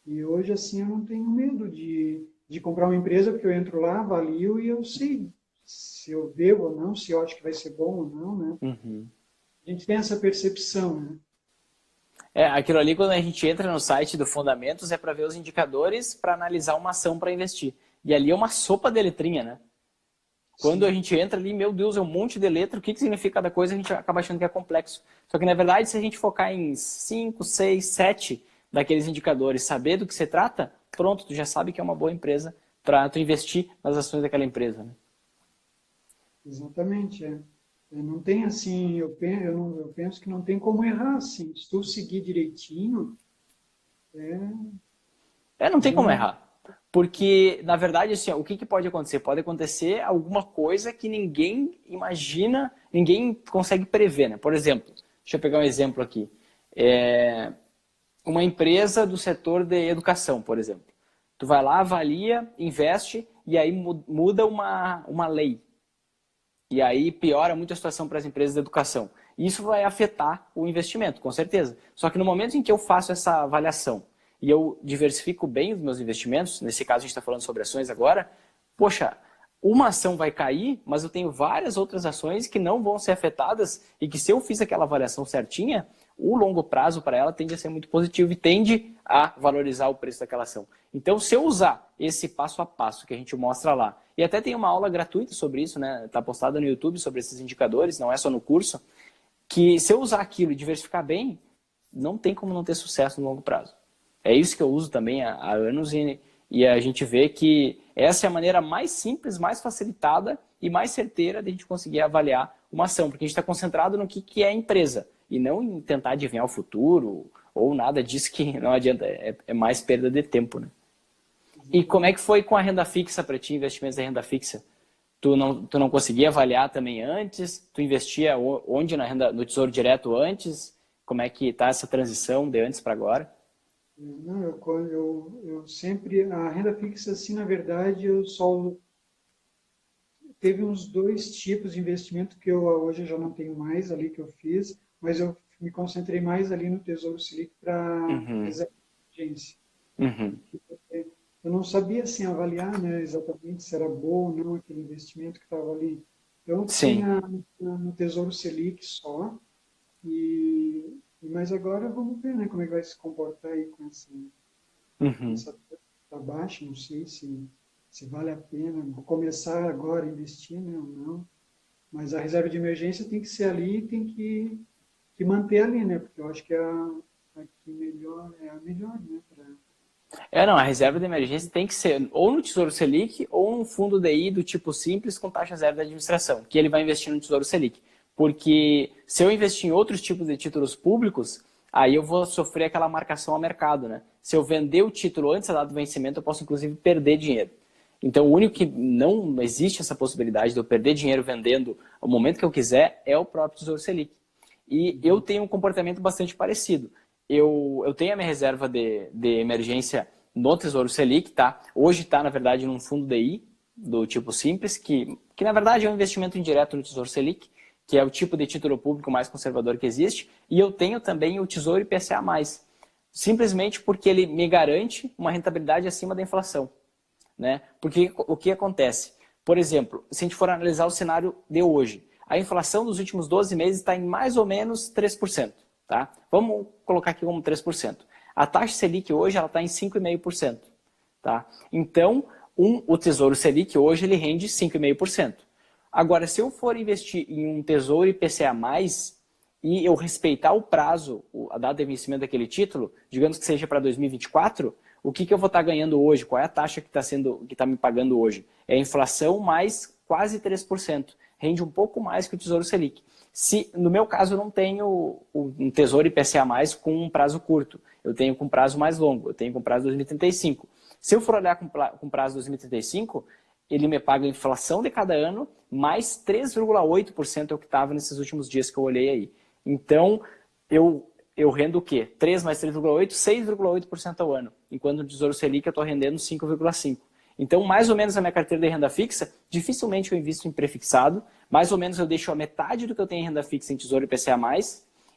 E hoje, assim, eu não tenho medo de comprar uma empresa, porque eu entro lá, avalio e eu sei se eu devo ou não, se eu acho que vai ser bom ou não, né? A gente tem essa percepção, né? Aquilo ali, quando a gente entra no site do Fundamentos, é para ver os indicadores para analisar uma ação para investir. E ali é uma sopa de letrinha, né? Quando a gente entra ali, meu Deus, é um monte de letra, o que significa cada coisa, a gente acaba achando que é complexo. Só que, na verdade, se a gente focar em 5, 6, 7 daqueles indicadores, saber do que se trata, pronto, tu já sabe que é uma boa empresa para tu investir nas ações daquela empresa, né? Exatamente, é. Não tem assim, eu penso que não tem como errar assim. Se tu seguir direitinho, não tem como errar. Porque, na verdade, assim, o que pode acontecer? Pode acontecer alguma coisa que ninguém imagina, ninguém consegue prever, né? Por exemplo, deixa eu pegar um exemplo aqui. Uma empresa do setor de educação, por exemplo. Tu vai lá, avalia, investe e aí muda uma lei. E aí piora muito a situação para as empresas de educação. Isso vai afetar o investimento, com certeza. Só que no momento em que eu faço essa avaliação e eu diversifico bem os meus investimentos, nesse caso a gente está falando sobre ações agora, poxa, uma ação vai cair, mas eu tenho várias outras ações que não vão ser afetadas e que se eu fiz aquela avaliação certinha, o longo prazo para ela tende a ser muito positivo e tende a valorizar o preço daquela ação. Então, se eu usar esse passo a passo que a gente mostra lá, e até tem uma aula gratuita sobre isso, né? Está postada no YouTube sobre esses indicadores, não é só no curso, que se eu usar aquilo e diversificar bem, não tem como não ter sucesso no longo prazo. É isso que eu uso também há anos e E a gente vê que essa é a maneira mais simples, mais facilitada e mais certeira de a gente conseguir avaliar uma ação, porque a gente está concentrado no que é a empresa e não em tentar adivinhar o futuro ou nada disso, que não adianta, é mais perda de tempo, né? E como é que foi com a renda fixa para ti, investimentos em renda fixa? Tu não conseguia avaliar também antes? Tu investia onde no Tesouro Direto antes? Como é que está essa transição de antes para agora? Não, eu sempre, a renda fixa, assim, na verdade, eu só teve uns dois tipos de investimento que eu hoje já não tenho mais ali que eu fiz, mas eu me concentrei mais ali no Tesouro Selic para Uhum, reserva de emergência. uhum. Eu não sabia assim avaliar, né, exatamente se era bom ou não aquele investimento que estava ali. Então eu fiquei Sim. no Tesouro Selic só. Mas agora vamos ver, né, como é que vai se comportar aí com Uhum. essa taxa baixa. Não sei se vale a pena começar agora a investir, né, ou não. Mas a reserva de emergência tem que ser ali e tem que manter ali, né? Porque eu acho que a que melhor é a melhor, né? Não, a reserva de emergência tem que ser ou no Tesouro Selic ou num fundo DI do tipo simples com taxa zero da administração, que ele vai investir no Tesouro Selic. Porque se eu investir em outros tipos de títulos públicos, aí eu vou sofrer aquela marcação ao mercado, né? Se eu vender o título antes da data do vencimento, eu posso inclusive perder dinheiro. Então, o único que não existe essa possibilidade de eu perder dinheiro vendendo ao momento que eu quiser é o próprio Tesouro Selic. E eu tenho um comportamento bastante parecido. Eu tenho a minha reserva de emergência no Tesouro Selic, tá? Hoje está, na verdade, num fundo DI, do tipo simples, que na verdade é um investimento indireto no Tesouro Selic, que é o tipo de título público mais conservador que existe. E eu tenho também o Tesouro IPCA+, simplesmente porque ele me garante uma rentabilidade acima da inflação, né? Porque o que acontece? Por exemplo, se a gente for analisar o cenário de hoje, a inflação dos últimos 12 meses está em mais ou menos 3%. Tá? Vamos colocar aqui como 3%. A taxa Selic hoje está em 5,5%. Tá? Então, o Tesouro Selic hoje ele rende 5,5%. Agora, se eu for investir em um Tesouro IPCA+, e eu respeitar o prazo, a data de vencimento daquele título, digamos que seja para 2024, o que eu vou estar ganhando hoje? Qual é a taxa que está me pagando hoje? É a inflação mais quase 3%. Rende um pouco mais que o Tesouro Selic. No meu caso, eu não tenho um Tesouro IPCA+, com um prazo curto. Eu tenho com prazo mais longo. Eu tenho com prazo 2035. Se eu for olhar com prazo 2035, ele me paga a inflação de cada ano, mais 3,8% é o que estava nesses últimos dias que eu olhei aí. Então, eu rendo o quê? 3 mais 3,8, 6,8% ao ano. Enquanto no Tesouro Selic eu estou rendendo 5,5%. Então, mais ou menos a minha carteira de renda fixa, dificilmente eu invisto em prefixado, mais ou menos eu deixo a metade do que eu tenho em renda fixa em Tesouro IPCA+,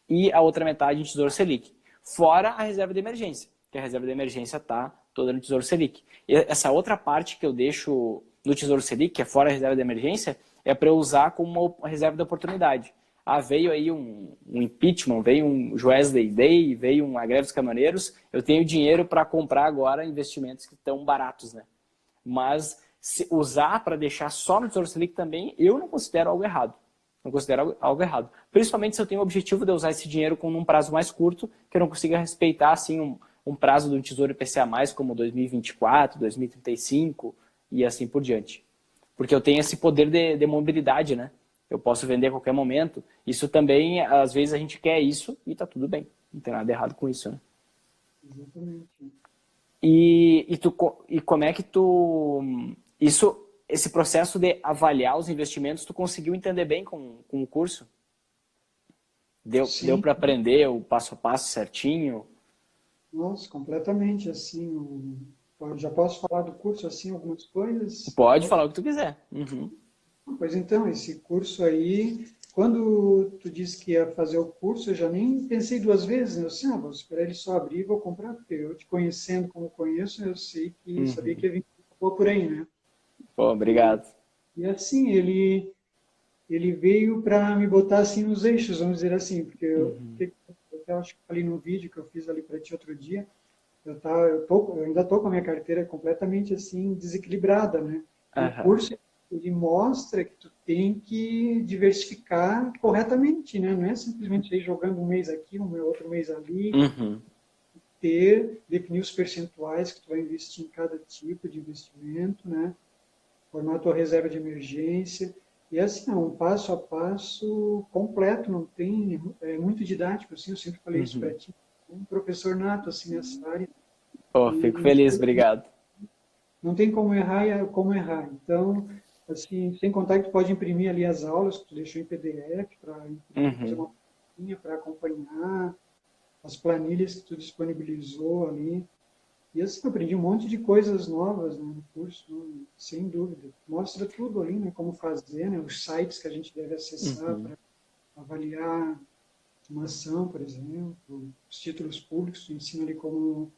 e a outra metade em Tesouro Selic. Fora a reserva de emergência, que a reserva de emergência está toda no Tesouro Selic. E essa outra parte que eu deixo no Tesouro Selic, que é fora a reserva de emergência, é para eu usar como uma reserva de oportunidade. Veio aí um impeachment, veio um Wesley Day, veio uma greve dos caminhoneiros, eu tenho dinheiro para comprar agora investimentos que estão baratos, né? Mas se usar para deixar só no Tesouro Selic também, eu não considero algo errado. Não considero algo errado. Principalmente se eu tenho o objetivo de usar esse dinheiro com um prazo mais curto, que eu não consiga respeitar assim, um prazo do Tesouro IPCA+, como 2024, 2035 e assim por diante. Porque eu tenho esse poder de mobilidade, né? Eu posso vender a qualquer momento. Isso também, às vezes, a gente quer isso e tá tudo bem. Não tem nada errado com isso, né? Exatamente. E como é que esse processo de avaliar os investimentos, tu conseguiu entender bem com o curso? Deu Sim, para aprender o passo a passo certinho? nossa, completamente, assim, já posso falar do curso, assim, algumas coisas? Pode falar o que tu quiser. Uhum. Pois então, esse curso aí, quando tu disse que ia fazer o curso, eu já nem pensei duas vezes, né? Eu disse, vou esperar ele só abrir e vou comprar, porque eu te conhecendo como conheço, eu sabia que Uhum. ia vir por aí, né? Pô, E, obrigado. e assim, ele veio para me botar assim nos eixos, vamos dizer assim, porque Uhum. eu até acho que falei no vídeo que eu fiz ali para ti outro dia, eu ainda estou com a minha carteira completamente assim desequilibrada, né? E o Aham. curso ele mostra que tu tem que diversificar corretamente, né? Não é simplesmente ir jogando um mês aqui, outro mês ali. Uhum. definir os percentuais que tu vai investir em cada tipo de investimento, né? Formar a tua reserva de emergência. E assim, é um passo a passo completo, não tem, é muito didático, assim, eu sempre falei isso para ti, um professor nato, assim, nessa área. Pô, fico E feliz, obrigado. não tem como errar, como errar. Então, assim, sem contar que tu pode imprimir ali as aulas que tu deixou em PDF para fazer uma planilha para acompanhar, as planilhas que tu disponibilizou ali. E assim, eu aprendi um monte de coisas novas, né, no curso, né, sem dúvida. Mostra tudo ali, né, como fazer, né, os sites que a gente deve acessar para avaliar uma ação, por exemplo, os títulos públicos, tu ensina ali como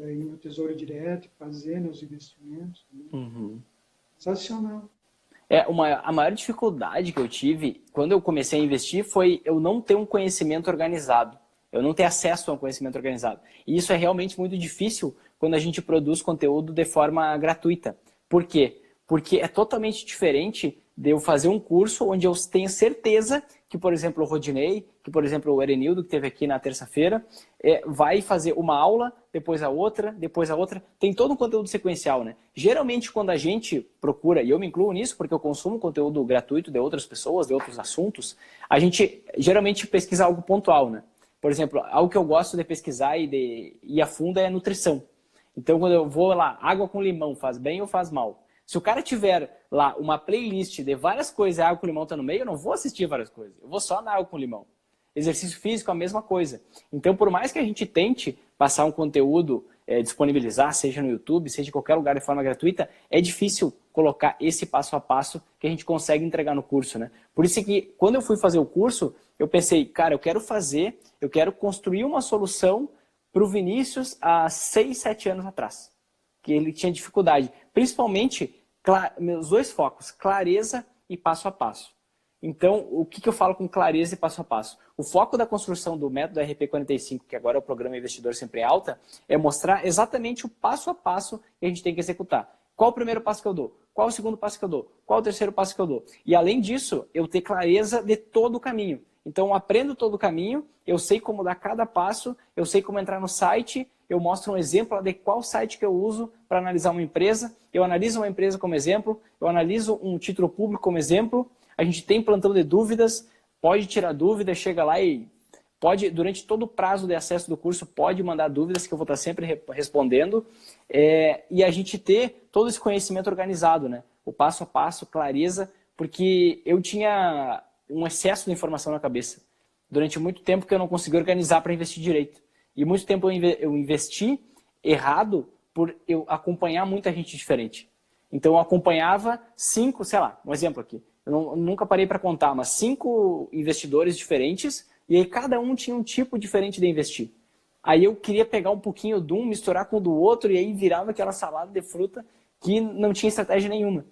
ir no Tesouro Direto, fazer, né, os investimentos. Né. Sensacional. A maior dificuldade que eu tive quando eu comecei a investir foi eu não ter um conhecimento organizado. Eu não ter acesso a um conhecimento organizado. E isso é realmente muito difícil quando a gente produz conteúdo de forma gratuita. Por quê? Porque é totalmente diferente de eu fazer um curso onde eu tenho certeza que, por exemplo, o Rodinei, que, por exemplo, o Erenildo, que esteve aqui na terça-feira, vai fazer uma aula, depois a outra, depois a outra. Tem todo um conteúdo sequencial, né? Geralmente, quando a gente procura, e eu me incluo nisso porque eu consumo conteúdo gratuito de outras pessoas, de outros assuntos, a gente geralmente pesquisa algo pontual, né? Por exemplo, algo que eu gosto de pesquisar e de ir a fundo é nutrição. Então, quando eu vou lá, água com limão, faz bem ou faz mal? Se o cara tiver lá uma playlist de várias coisas e a água com limão está no meio, eu não vou assistir várias coisas. Eu vou só na água com limão. Exercício físico, a mesma coisa. Então, por mais que a gente tente passar um conteúdo, disponibilizar, seja no YouTube, seja em qualquer lugar de forma gratuita, é difícil colocar esse passo a passo que a gente consegue entregar no curso, né? Por isso que, quando eu fui fazer o curso, eu pensei, cara, eu quero construir uma solução para o Vinícius há 6, 7 anos atrás. Que ele tinha dificuldade. Principalmente, meus dois focos, clareza e passo a passo. Então, o que eu falo com clareza e passo a passo? O foco da construção do método RP45, que agora é o Programa Investidor Sempre Alta, é mostrar exatamente o passo a passo que a gente tem que executar. Qual o primeiro passo que eu dou? Qual o segundo passo que eu dou? Qual o terceiro passo que eu dou? E, além disso, eu ter clareza de todo o caminho. Então, eu aprendo todo o caminho, eu sei como dar cada passo, eu sei como entrar no site, eu mostro um exemplo de qual site que eu uso para analisar uma empresa, eu analiso uma empresa como exemplo, eu analiso um título público como exemplo, a gente tem plantão de dúvidas, pode tirar dúvidas, chega lá e pode, durante todo o prazo de acesso do curso, pode mandar dúvidas que eu vou estar sempre respondendo, e a gente ter todo esse conhecimento organizado, né? O passo a passo, clareza, porque eu tinha um excesso de informação na cabeça. Durante muito tempo que eu não consegui organizar para investir direito. E muito tempo eu investi errado por eu acompanhar muita gente diferente. Então eu acompanhava 5, sei lá, um exemplo aqui. Eu nunca parei para contar, mas 5 investidores diferentes e aí cada um tinha um tipo diferente de investir. Aí eu queria pegar um pouquinho de um, misturar com o do outro e aí virava aquela salada de fruta que não tinha estratégia nenhuma.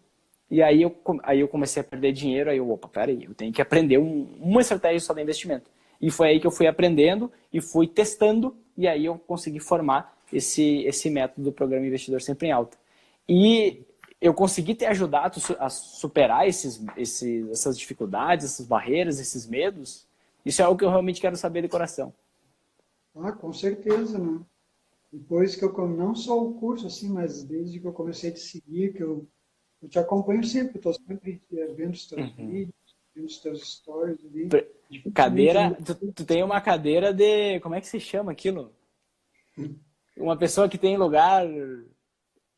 E aí eu comecei a perder dinheiro, aí opa, peraí, eu tenho que aprender uma estratégia só de investimento. E foi aí que eu fui aprendendo e fui testando, e aí eu consegui formar esse método do Programa Investidor Sempre em Alta. E eu consegui ter ajudado a superar essas dificuldades, essas barreiras, esses medos. Isso é algo que eu realmente quero saber de coração. Ah, com certeza, né? Depois que eu, não só o curso, assim, mas desde que eu comecei a te seguir, que eu te acompanho sempre, estou sempre vendo os teus vídeos, vendo os teus stories ali. Cadeira, tu tem uma cadeira de, como é que se chama aquilo? Uma pessoa que tem lugar...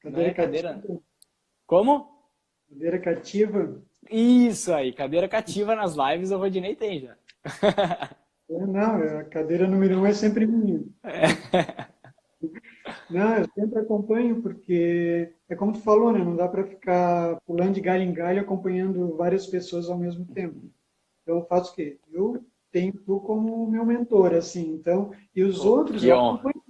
Cadeira cadeira... cativa. Como? Cadeira cativa. Isso aí, cadeira cativa nas lives o Rodinei tem já. Não, a cadeira número 1 é sempre minha. Não, eu sempre acompanho, porque é como tu falou, né? Não dá para ficar pulando de galho em galho acompanhando várias pessoas ao mesmo tempo. Então, eu faço o quê? Eu tenho tu como meu mentor, assim, então, e os outros Que eu honra. acompanho.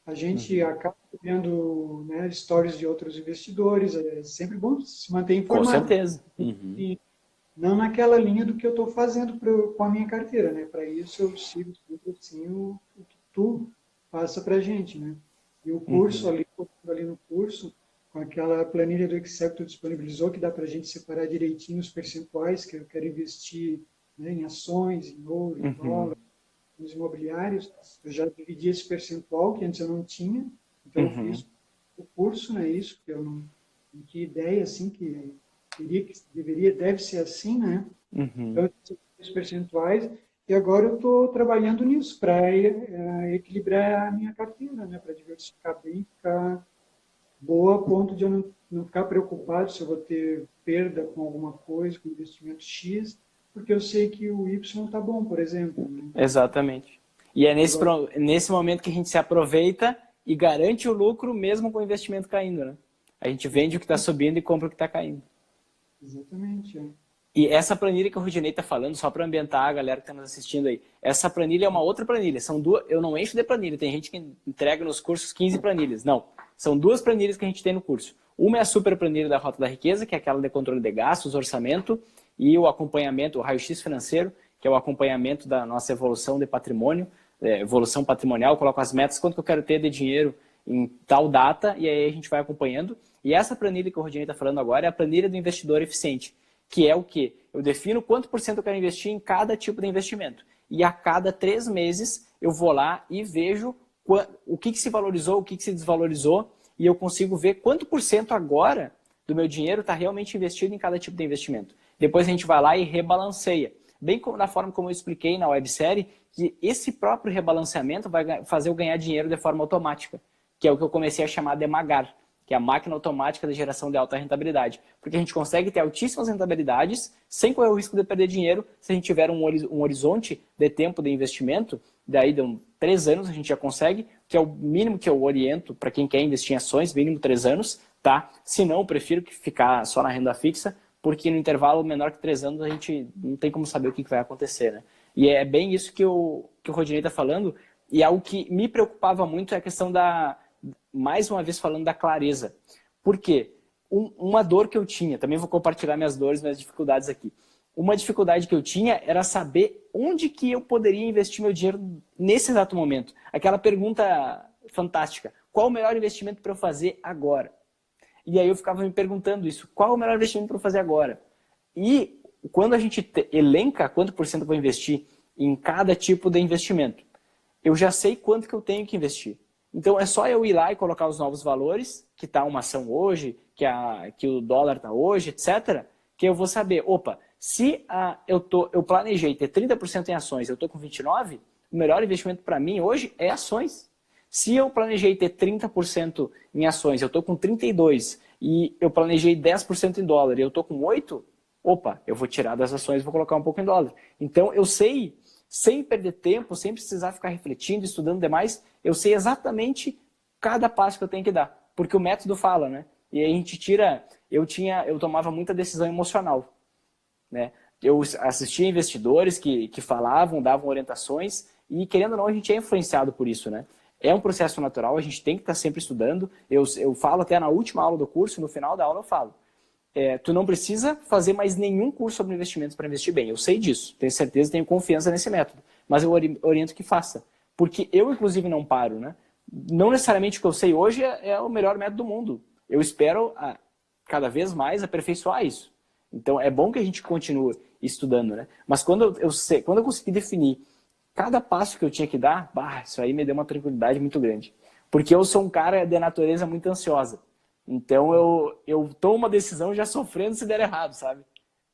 A gente acaba vendo, né, stories de outros investidores, é sempre bom se manter Com informado. certeza. E não naquela linha do que eu estou fazendo com a minha carteira, né? Para isso eu sigo sempre assim o que tu passa para a gente, né? E o curso, ali no curso, com aquela planilha do Excel que tu disponibilizou, que dá para a gente separar direitinho os percentuais que eu quero investir, né, em ações, em ouro, em dólar, nos imobiliários, eu já dividi esse percentual, que antes eu não tinha, então eu fiz o curso, né, isso, que eu não tinha ideia, assim, que deve ser assim, né? Então, eu tinha os percentuais, e agora eu estou trabalhando nisso, para equilibrar a minha carteira, né, para diversificar bem, ficar boa a ponto de eu não ficar preocupado se eu vou ter perda com alguma coisa, com investimento X, porque eu sei que o Y está bom, por exemplo. Né? Exatamente. E é nesse momento que a gente se aproveita e garante o lucro mesmo com o investimento caindo, né? A gente vende o que está subindo e compra o que está caindo. Exatamente. É. E essa planilha que o Rudinei está falando, só para ambientar a galera que está nos assistindo aí, essa planilha é uma outra planilha. São duas, eu não encho de planilha, tem gente que entrega nos cursos 15 planilhas. Não, são duas planilhas que a gente tem no curso. Uma é a super planilha da Rota da Riqueza, que é aquela de controle de gastos, orçamento e o acompanhamento, o raio-x financeiro, que é o acompanhamento da nossa evolução de patrimônio, evolução patrimonial, eu coloco as metas, quanto que eu quero ter de dinheiro em tal data, e aí a gente vai acompanhando. E essa planilha que o Rodinei está falando agora é a planilha do investidor eficiente, que é o quê? Eu defino quanto por cento eu quero investir em cada tipo de investimento. E a cada 3 meses eu vou lá e vejo o que se valorizou, o que se desvalorizou, e eu consigo ver quanto por cento agora do meu dinheiro está realmente investido em cada tipo de investimento. Depois a gente vai lá e rebalanceia. Bem como da forma como eu expliquei na websérie, que esse próprio rebalanceamento vai fazer eu ganhar dinheiro de forma automática, que é o que eu comecei a chamar de MAGAR, que é a máquina automática de geração de alta rentabilidade. Porque a gente consegue ter altíssimas rentabilidades sem correr o risco de perder dinheiro se a gente tiver um horizonte de tempo de investimento, daí de 3 anos a gente já consegue, que é o mínimo que eu oriento para quem quer investir em ações, mínimo 3 anos, tá? Se não, eu prefiro ficar só na renda fixa, porque no intervalo menor que 3 anos a gente não tem como saber o que vai acontecer, né? E é bem isso que o Rodinei está falando, e algo que me preocupava muito é a questão mais uma vez falando da clareza. Por quê? Uma dor que eu tinha, também vou compartilhar minhas dores, minhas dificuldades aqui. Uma dificuldade que eu tinha era saber onde que eu poderia investir meu dinheiro nesse exato momento. Aquela pergunta fantástica, qual o melhor investimento para eu fazer agora? E aí eu ficava me perguntando isso, qual o melhor investimento para eu fazer agora? E quando a gente elenca quanto por cento eu vou investir em cada tipo de investimento, eu já sei quanto que eu tenho que investir. Então é só eu ir lá e colocar os novos valores, que está uma ação hoje, que o dólar está hoje, etc., que eu vou saber, opa, se eu planejei ter 30% em ações, eu estou com 29%, o melhor investimento para mim hoje é ações. Se eu planejei ter 30% em ações, eu estou com 32%, e eu planejei 10% em dólar e eu estou com 8%, opa, eu vou tirar das ações e vou colocar um pouco em dólar. Então eu sei, sem perder tempo, sem precisar ficar refletindo, estudando demais, eu sei exatamente cada passo que eu tenho que dar. Porque o método fala, né? E aí a gente tira... Eu tomava muita decisão emocional, né? Eu assistia investidores que falavam, davam orientações, e querendo ou não, a gente é influenciado por isso, né? É um processo natural, a gente tem que estar sempre estudando. Eu falo até na última aula do curso, no final da aula eu falo. Tu não precisa fazer mais nenhum curso sobre investimentos para investir bem. Eu sei disso, tenho certeza, tenho confiança nesse método. Mas eu oriento que faça. Porque eu, inclusive, não paro, né? Não necessariamente o que eu sei hoje é o melhor método do mundo. Eu espero cada vez mais aperfeiçoar isso. Então, é bom que a gente continue estudando, né? Mas quando eu consegui definir cada passo que eu tinha que dar, isso aí me deu uma tranquilidade muito grande. Porque eu sou um cara de natureza muito ansiosa. Então, eu tomo uma decisão já sofrendo se der errado, sabe?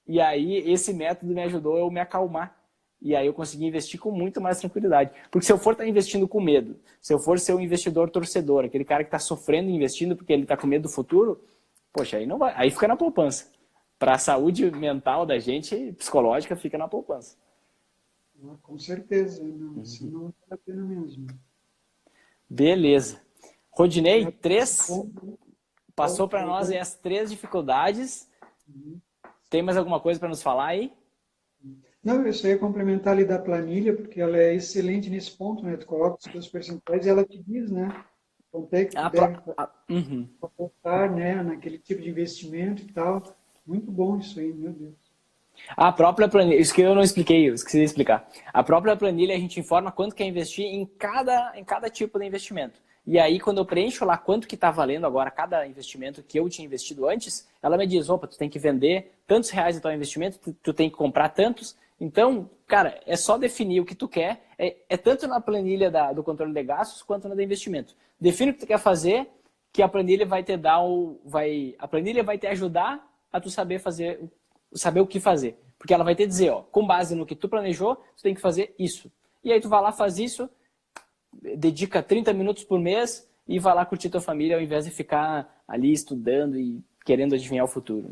E aí, esse método me ajudou a eu me acalmar. E aí eu consegui investir com muito mais tranquilidade. Porque se eu for estar investindo com medo, se eu for ser um investidor torcedor, aquele cara que está sofrendo investindo porque ele está com medo do futuro, poxa, aí não vai, aí fica na poupança. Para a saúde mental da gente, psicológica, fica na poupança. Com certeza, não, senão não vale a pena mesmo. Beleza. Rodinei, passou para nós aí as 3 dificuldades. Tem mais alguma coisa para nos falar aí? Não, eu só ia complementar ali da planilha, porque ela é excelente nesse ponto, né? Tu coloca os teus percentuais e ela te diz, né? Quanto é que tu deve aportar, né? Naquele tipo de investimento e tal. Muito bom isso aí, meu Deus. A própria planilha, isso que eu não expliquei, eu esqueci de explicar. A própria planilha a gente informa quanto quer investir em cada tipo de investimento. E aí, quando eu preencho lá quanto que está valendo agora cada investimento que eu tinha investido antes, ela me diz, opa, tu tem que vender tantos reais em tal investimento, tu tem que comprar tantos. Então, cara, é só definir o que tu quer. É tanto na planilha do controle de gastos quanto na de investimento. Define o que tu quer fazer, que a planilha vai te dar a planilha vai te ajudar a tu saber o que fazer. Porque ela vai te dizer, ó, com base no que tu planejou, tu tem que fazer isso. E aí tu vai lá, faz isso, dedica 30 minutos por mês e vai lá curtir tua família ao invés de ficar ali estudando e querendo adivinhar o futuro.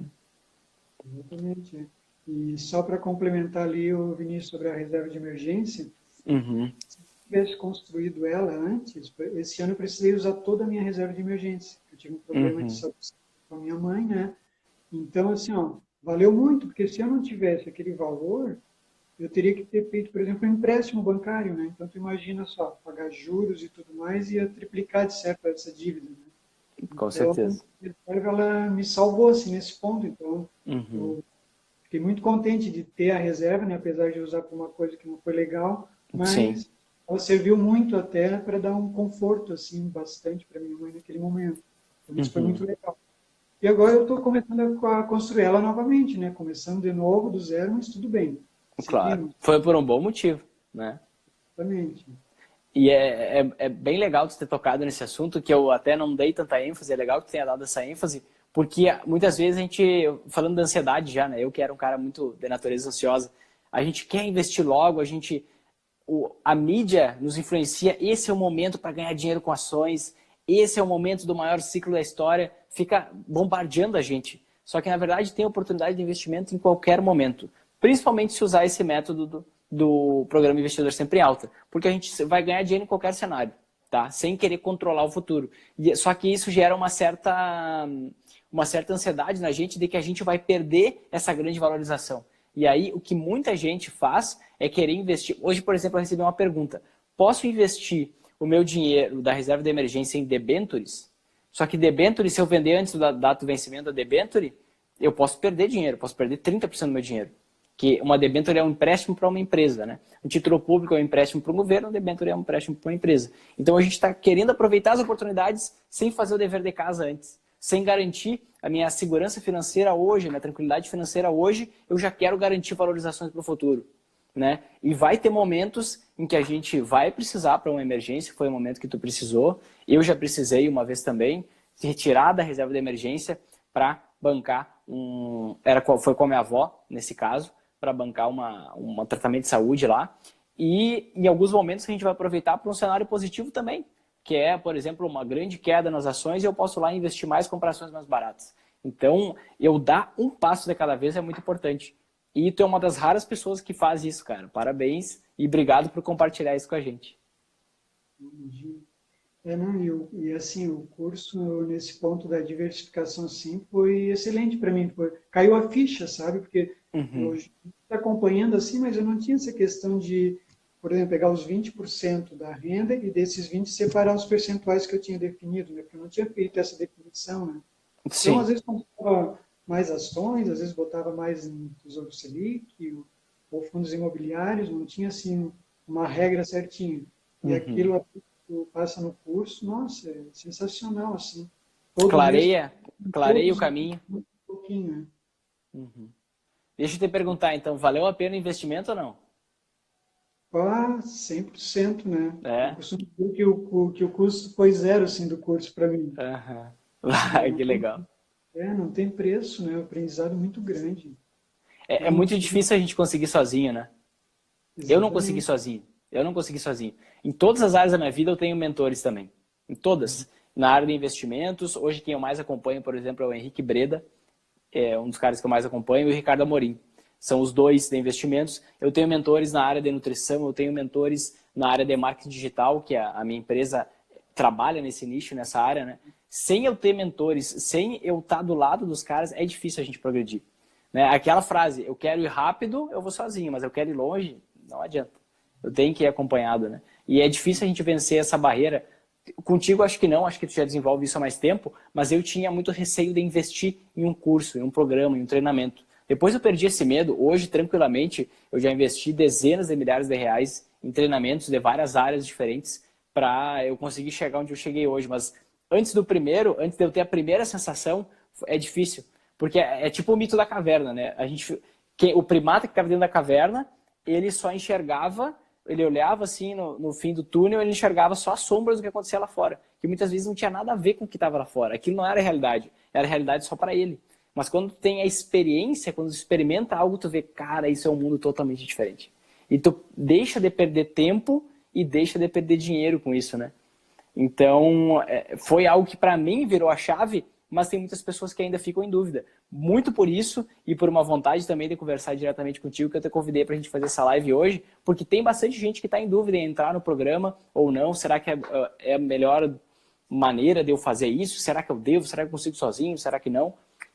Exatamente. E só para complementar ali, o Vinícius, sobre a reserva de emergência, Uhum. se eu tivesse construído ela antes, esse ano eu precisei usar toda a minha reserva de emergência. Eu tive um problema de saúde com a minha mãe, né? Então, assim, ó, valeu muito, porque se eu não tivesse aquele valor, eu teria que ter feito, por exemplo, um empréstimo bancário, né? Então, tu imagina só, pagar juros e tudo mais, ia triplicar, de certo, essa dívida, né? Com Então, certeza. a reserva, ela me salvou, assim, nesse ponto. Então, Uhum. eu fiquei muito contente de ter a reserva, né? Apesar de usar para uma coisa que não foi legal, Sim. mas ela serviu muito até para dar um conforto, assim, bastante para minha mãe naquele momento. Então, isso foi muito legal. E agora eu estou começando a construir ela novamente, né? Começando de novo, do zero, mas tudo bem. Claro. Seguimos, Foi por um bom motivo, né? exatamente. E é bem legal tu ter tocado nesse assunto, que eu até não dei tanta ênfase, é legal que tu tenha dado essa ênfase, porque muitas vezes a gente, falando da ansiedade já, né? Eu que era um cara muito de natureza ansiosa, a gente quer investir logo, a mídia nos influencia, esse é o momento para ganhar dinheiro com ações, esse é o momento do maior ciclo da história, fica bombardeando a gente. Só que, na verdade, tem oportunidade de investimento em qualquer momento, principalmente se usar esse método do programa Investidor Sempre em Alta, porque a gente vai ganhar dinheiro em qualquer cenário, tá? Sem querer controlar o futuro. Só que isso gera uma certa ansiedade na gente de que a gente vai perder essa grande valorização. E aí, o que muita gente faz é querer investir. Hoje, por exemplo, eu recebi uma pergunta. Posso investir o meu dinheiro da reserva de emergência em debentures? Só que debentures, se eu vender antes da data do vencimento da debenture, eu posso perder dinheiro, posso perder 30% do meu dinheiro. Que uma debenture é um empréstimo para uma empresa, né? Um título público é um empréstimo para o governo, um debenture é um empréstimo para uma empresa. Então, a gente está querendo aproveitar as oportunidades sem fazer o dever de casa antes. Sem garantir a minha segurança financeira hoje, a minha tranquilidade financeira hoje, eu já quero garantir valorizações para o futuro. Né? E vai ter momentos em que a gente vai precisar para uma emergência, foi o momento que tu precisou, eu já precisei uma vez também, retirar da reserva de emergência para bancar foi com a minha avó, nesse caso, para bancar um tratamento de saúde lá. E em alguns momentos a gente vai aproveitar para um cenário positivo também, que é, por exemplo, uma grande queda nas ações e eu posso lá investir mais, comprar ações mais baratas. Então, eu dar um passo de cada vez é muito importante. E tu é uma das raras pessoas que faz isso, cara. Parabéns e obrigado por compartilhar isso com a gente. Não, e assim, o curso nesse ponto da diversificação, assim, foi excelente para mim. Caiu a ficha, sabe? Porque hoje está acompanhando assim, mas eu não tinha essa questão de, por exemplo, pegar os 20% da renda e desses 20% separar os percentuais que eu tinha definido, né? Porque eu não tinha feito essa definição, né? Sim. Então, às vezes, comprava mais ações, às vezes botava mais em Tesouro Selic ou fundos imobiliários, não tinha, assim, uma regra certinha. E aquilo que passa no curso, nossa, é sensacional, assim. Todo clareia mês, o caminho. Um pouquinho, né? Deixa eu te perguntar, então, valeu a pena o investimento ou não? 100%, né? Eu É? costumo dizer que o custo foi zero, assim, do curso para mim. Aham. Não Que legal. não tem preço, né? É um aprendizado muito grande. É Então, muito difícil a gente conseguir sozinho, né? Eu não consegui exatamente. sozinho. Eu não consegui sozinho. Em todas as áreas da minha vida eu tenho mentores também. Em todas. Na área de investimentos, hoje quem eu mais acompanho, por exemplo, é o Henrique Breda, é um dos caras que eu mais acompanho, e o Ricardo Amorim. São os dois de investimentos. Eu tenho mentores na área de nutrição, eu tenho mentores na área de marketing digital, que a minha empresa trabalha nesse nicho, nessa área, né? Sem eu ter mentores, sem eu estar do lado dos caras, é difícil a gente progredir. Né? Aquela frase, eu quero ir rápido, eu vou sozinho, mas eu quero ir longe, não adianta. Eu tenho que ir acompanhado, né? E é difícil a gente vencer essa barreira. Contigo, acho que não, acho que tu já desenvolve isso há mais tempo, mas eu tinha muito receio de investir em um curso, em um programa, em um treinamento. Depois eu perdi esse medo. Hoje, tranquilamente, eu já investi dezenas de milhares de reais em treinamentos de várias áreas diferentes para eu conseguir chegar onde eu cheguei hoje. Mas antes de eu ter a primeira sensação, é difícil. Porque é tipo o mito da caverna, né? O primata que estava dentro da caverna, ele só enxergava, ele olhava assim no fim do túnel, ele enxergava só as sombras do que acontecia lá fora, que muitas vezes não tinha nada a ver com o que estava lá fora. Aquilo não era realidade, era realidade só para ele. Mas quando tu tem a experiência, quando tu experimenta algo, tu vê, cara, isso é um mundo totalmente diferente. E tu deixa de perder tempo e deixa de perder dinheiro com isso, né? Então, foi algo que para mim virou a chave, mas tem muitas pessoas que ainda ficam em dúvida. Muito por isso e por uma vontade também de conversar diretamente contigo, que eu te convidei para a gente fazer essa live hoje, porque tem bastante gente que está em dúvida em entrar no programa ou não. Será que é a melhor maneira de eu fazer isso? Será que eu devo? Será que eu consigo sozinho? Será que não?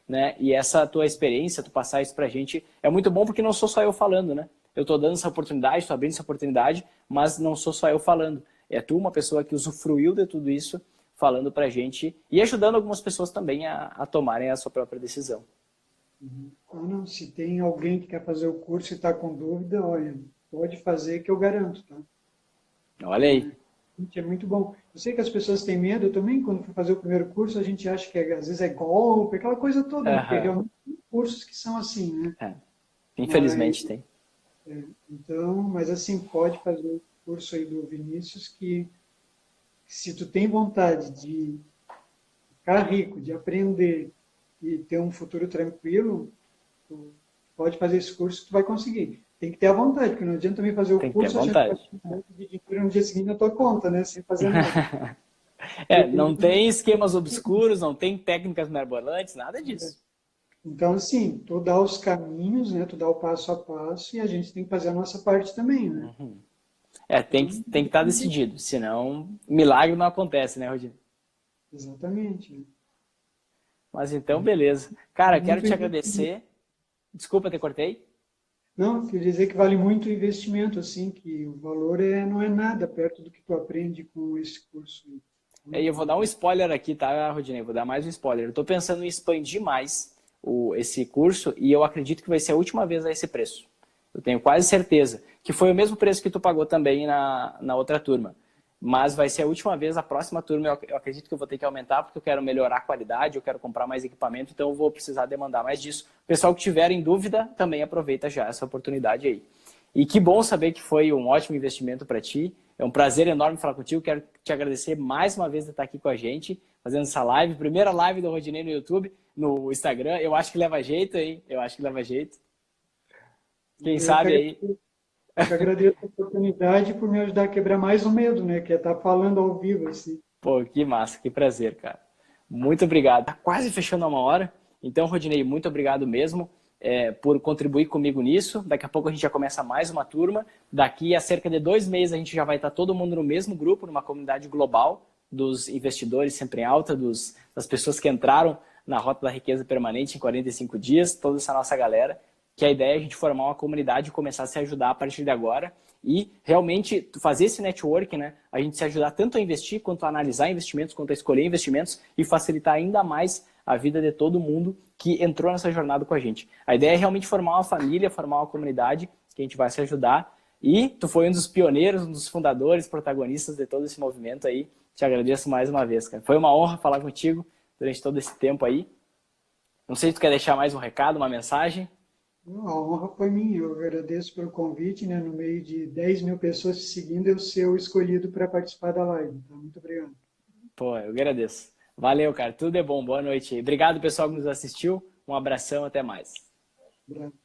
Né? E essa tua experiência, tu passar isso pra gente, é muito bom porque não sou só eu falando, né? Eu tô dando essa oportunidade, tô abrindo essa oportunidade, mas não sou só eu falando. É tu, uma pessoa que usufruiu de tudo isso, falando pra gente e ajudando algumas pessoas também a tomarem a sua própria decisão. Não, se tem alguém que quer fazer o curso e está com dúvida, olha, pode fazer que eu garanto, tá? Olha aí. É muito bom. Eu sei que as pessoas têm medo, eu também, quando fui fazer o primeiro curso, a gente acha que às vezes é golpe, aquela coisa toda, porque realmente tem cursos que são assim, né? Infelizmente tem. Então, mas assim, pode fazer o curso aí do Vinícius, que se tu tem vontade de ficar rico, de aprender e ter um futuro tranquilo, tu pode fazer esse curso que tu vai conseguir. Tem que ter a vontade, porque não adianta também fazer o curso e achar que vai ter de dinheiro no dia seguinte na tua conta, né? Sem fazer nada. Não tem esquemas obscuros, não tem técnicas mirabolantes, nada disso. Então, assim, tu dá os caminhos, né? Tu dá o passo a passo e a gente tem que fazer a nossa parte também, né? Tem que estar decidido, senão milagre não acontece, né, Rodinei? Exatamente. Né? Mas então, beleza. Cara, quero te agradecer. Desculpa, te cortei? Não, quer dizer que vale muito o investimento, assim, que o valor não é nada perto do que tu aprende com esse curso. E eu vou dar um spoiler aqui, tá, Rodinei? Vou dar mais um spoiler. Eu estou pensando em expandir mais esse curso e eu acredito que vai ser a última vez a esse preço. Eu tenho quase certeza que foi o mesmo preço que tu pagou também na outra turma. Mas vai ser a última vez, a próxima turma eu acredito que eu vou ter que aumentar porque eu quero melhorar a qualidade, eu quero comprar mais equipamento, então eu vou precisar demandar mais disso. O pessoal que tiver em dúvida, também aproveita já essa oportunidade aí. E que bom saber que foi um ótimo investimento para ti. É um prazer enorme falar contigo. Quero te agradecer mais uma vez de estar aqui com a gente, fazendo essa live. Primeira live do Rodinei no YouTube, no Instagram. Eu acho que leva jeito, hein? Eu acho que leva jeito. Quem sabe aí... Eu te agradeço a oportunidade por me ajudar a quebrar mais o medo, né? Que é estar falando ao vivo, assim. Pô, que massa, que prazer, cara. Muito obrigado. Tá quase fechando uma hora. Então, Rodinei, muito obrigado mesmo por contribuir comigo nisso. Daqui a pouco a gente já começa mais uma turma. Daqui a cerca de 2 meses a gente já vai estar todo mundo no mesmo grupo, numa comunidade global dos investidores sempre em alta, das pessoas que entraram na Rota da Riqueza Permanente em 45 dias, toda essa nossa galera. Que a ideia é a gente formar uma comunidade e começar a se ajudar a partir de agora e realmente fazer esse network, né? A gente se ajudar tanto a investir, quanto a analisar investimentos, quanto a escolher investimentos e facilitar ainda mais a vida de todo mundo que entrou nessa jornada com a gente. A ideia é realmente formar uma família, formar uma comunidade que a gente vai se ajudar e tu foi um dos pioneiros, um dos fundadores, protagonistas de todo esse movimento aí. Te agradeço mais uma vez, cara. Foi uma honra falar contigo durante todo esse tempo aí. Não sei se tu quer deixar mais um recado, uma mensagem. A honra foi minha. Eu agradeço pelo convite, né? No meio de 10 mil pessoas te seguindo, eu ser o escolhido para participar da live. Então, muito obrigado. Pô, eu agradeço. Valeu, cara. Tudo é bom. Boa noite aí. Obrigado, pessoal, que nos assistiu. Um abração. Até mais. Obrigado.